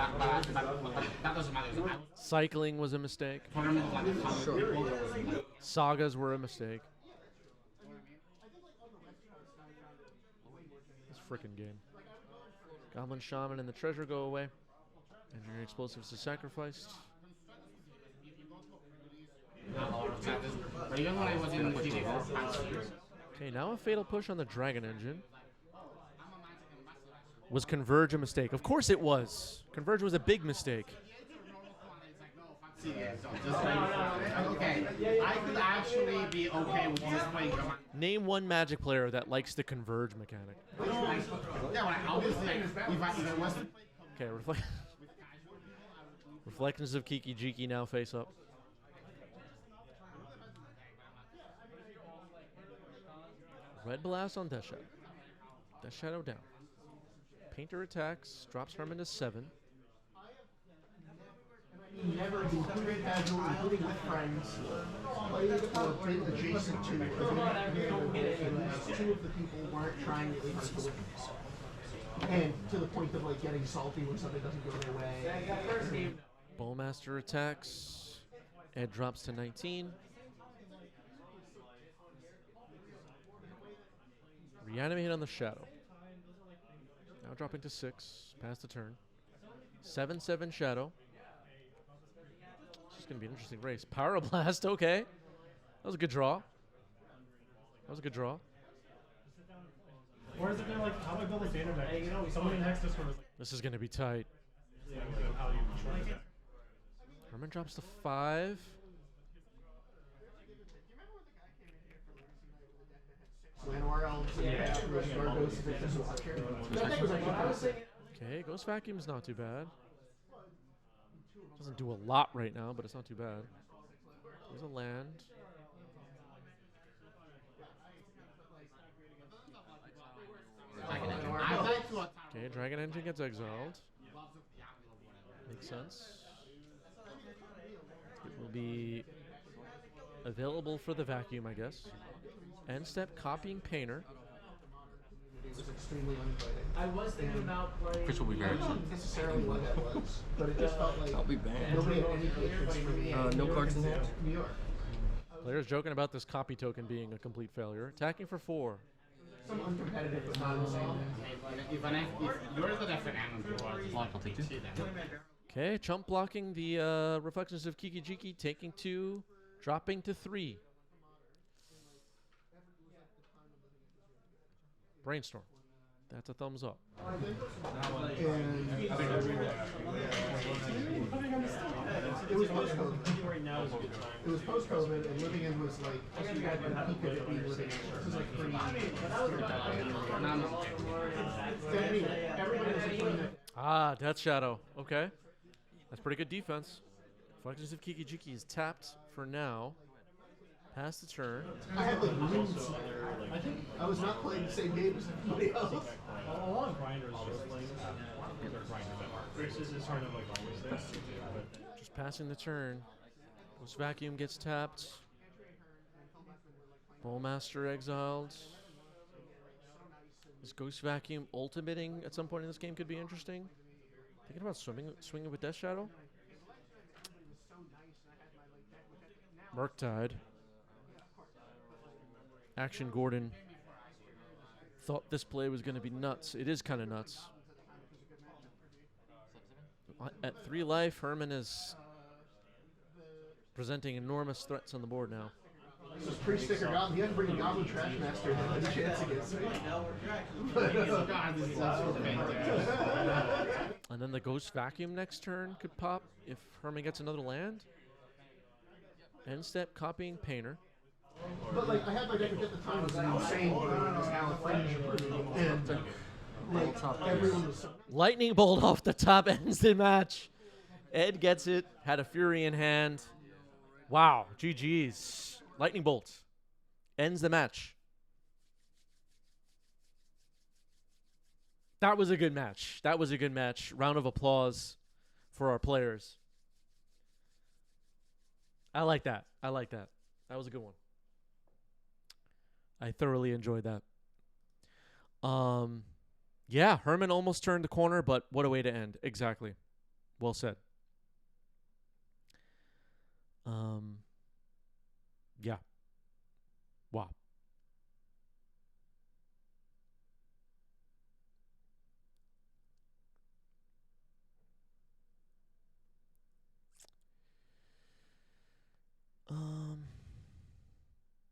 that doesn't matter. Cycling was a mistake. Sagas were a mistake. This frickin' game. Goblin Shaman and the treasure go away. Engineering explosives is sacrificed. But even when I was in the Okay, now a fatal push on the Dragon Engine. Was Converge a mistake? Of course it was. Converge was a big mistake. Okay, I could actually be okay with just playing Command. Name one Magic player that likes the Converge mechanic. Yeah, well, obviously, if I was... Okay, Reflections of Kiki Jiki now face up. Red Blast on Death Shadow. Death Shadow down. Painter attacks, drops Herman to 7. Never including casual, including with friends, played or played adjacent to, and two of the people weren't trying really hard to win. And to the point of like getting salty when something doesn't go their way. Bowmaster attacks. Ed drops to 19. Reanimate on the Shadow. Now dropping to 6. Pass the turn. 7/7 Shadow. This is going to be an interesting race. Power Blast, okay. That was a good draw. Or is it like, how do I build a standard deck? Someone in next Discord was like, This is going to be tight. how do you control it? Herman drops to 5. Okay, Ghost Vacuum's not too bad. Doesn't do a lot right now, but it's not too bad. There's a land. Okay, Dragon Engine gets exiled. Makes sense. It will be available for the vacuum, I guess. End step, copying Painter. Extremely uninviting. I was thinking about playing. Which will be very fun. Not necessarily what that was, but it just felt like I'll be banned. nobody had any patience for me. No cards in hand. New York. Players joking about this copy token being a complete failure. Attacking for 4. Some uncompetitive, but not insane. If you're the FNM, Block, I'll take 2. Okay, chump blocking the Reflections of Kiki Jiki, taking 2, dropping to 3. Brainstorm. That's a thumbs up. It was post-COVID. It was post-COVID, and living in was like, you had the peak of it being living in. This is like pretty... Anyway, everybody was like playing it. Ah, Death Shadow. Okay. That's pretty good defense. Reflections of Kiki Jiki is tapped for now. Pass the turn. I had like rooms. I was not playing the same game as everybody else. a lot of grinders just playing grinders at Mark. Graces is kind of like always there. Just passing the turn. Ghost Vacuum gets tapped. Bowmaster exiled. Is Ghost Vacuum ultimating at some point in this game could be interesting. Thinking about swinging with Death Shadow. Murktide. Action Gordon thought this play was going to be nuts. It is kind of nuts. At 3 life, Herman is presenting enormous threats on the board now. This is pre-sticker goblin. He had to bring a goblin trash master and had a chance against me. And then the ghost vacuum next turn could pop if Herman gets another land. End step copying painter. But like I had my deck at the time was insane when it was now a fringe and like everyone was so Lightning bolt off the top ends the match. Ed gets it. Had a fury in hand. Wow. GG's. Lightning bolt ends the match. That was a good match. That was a good match. Round of applause for our players. I like that. I like that. That was a good one. I thoroughly enjoyed that. Yeah, Herman almost turned the corner, but what a way to end. Exactly. Well said. Yeah. Wow.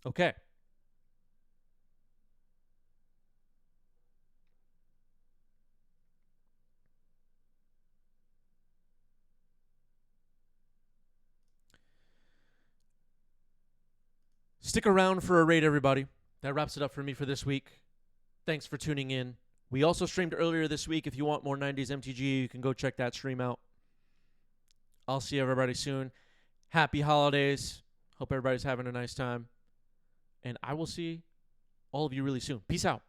Okay. Stick around for a raid, everybody. That wraps it up for me for this week. Thanks for tuning in. We also streamed earlier this week. If you want more 90s MTG, you can go check that stream out. I'll see everybody soon. Happy holidays. Hope everybody's having a nice time. And I will see all of you really soon. Peace out.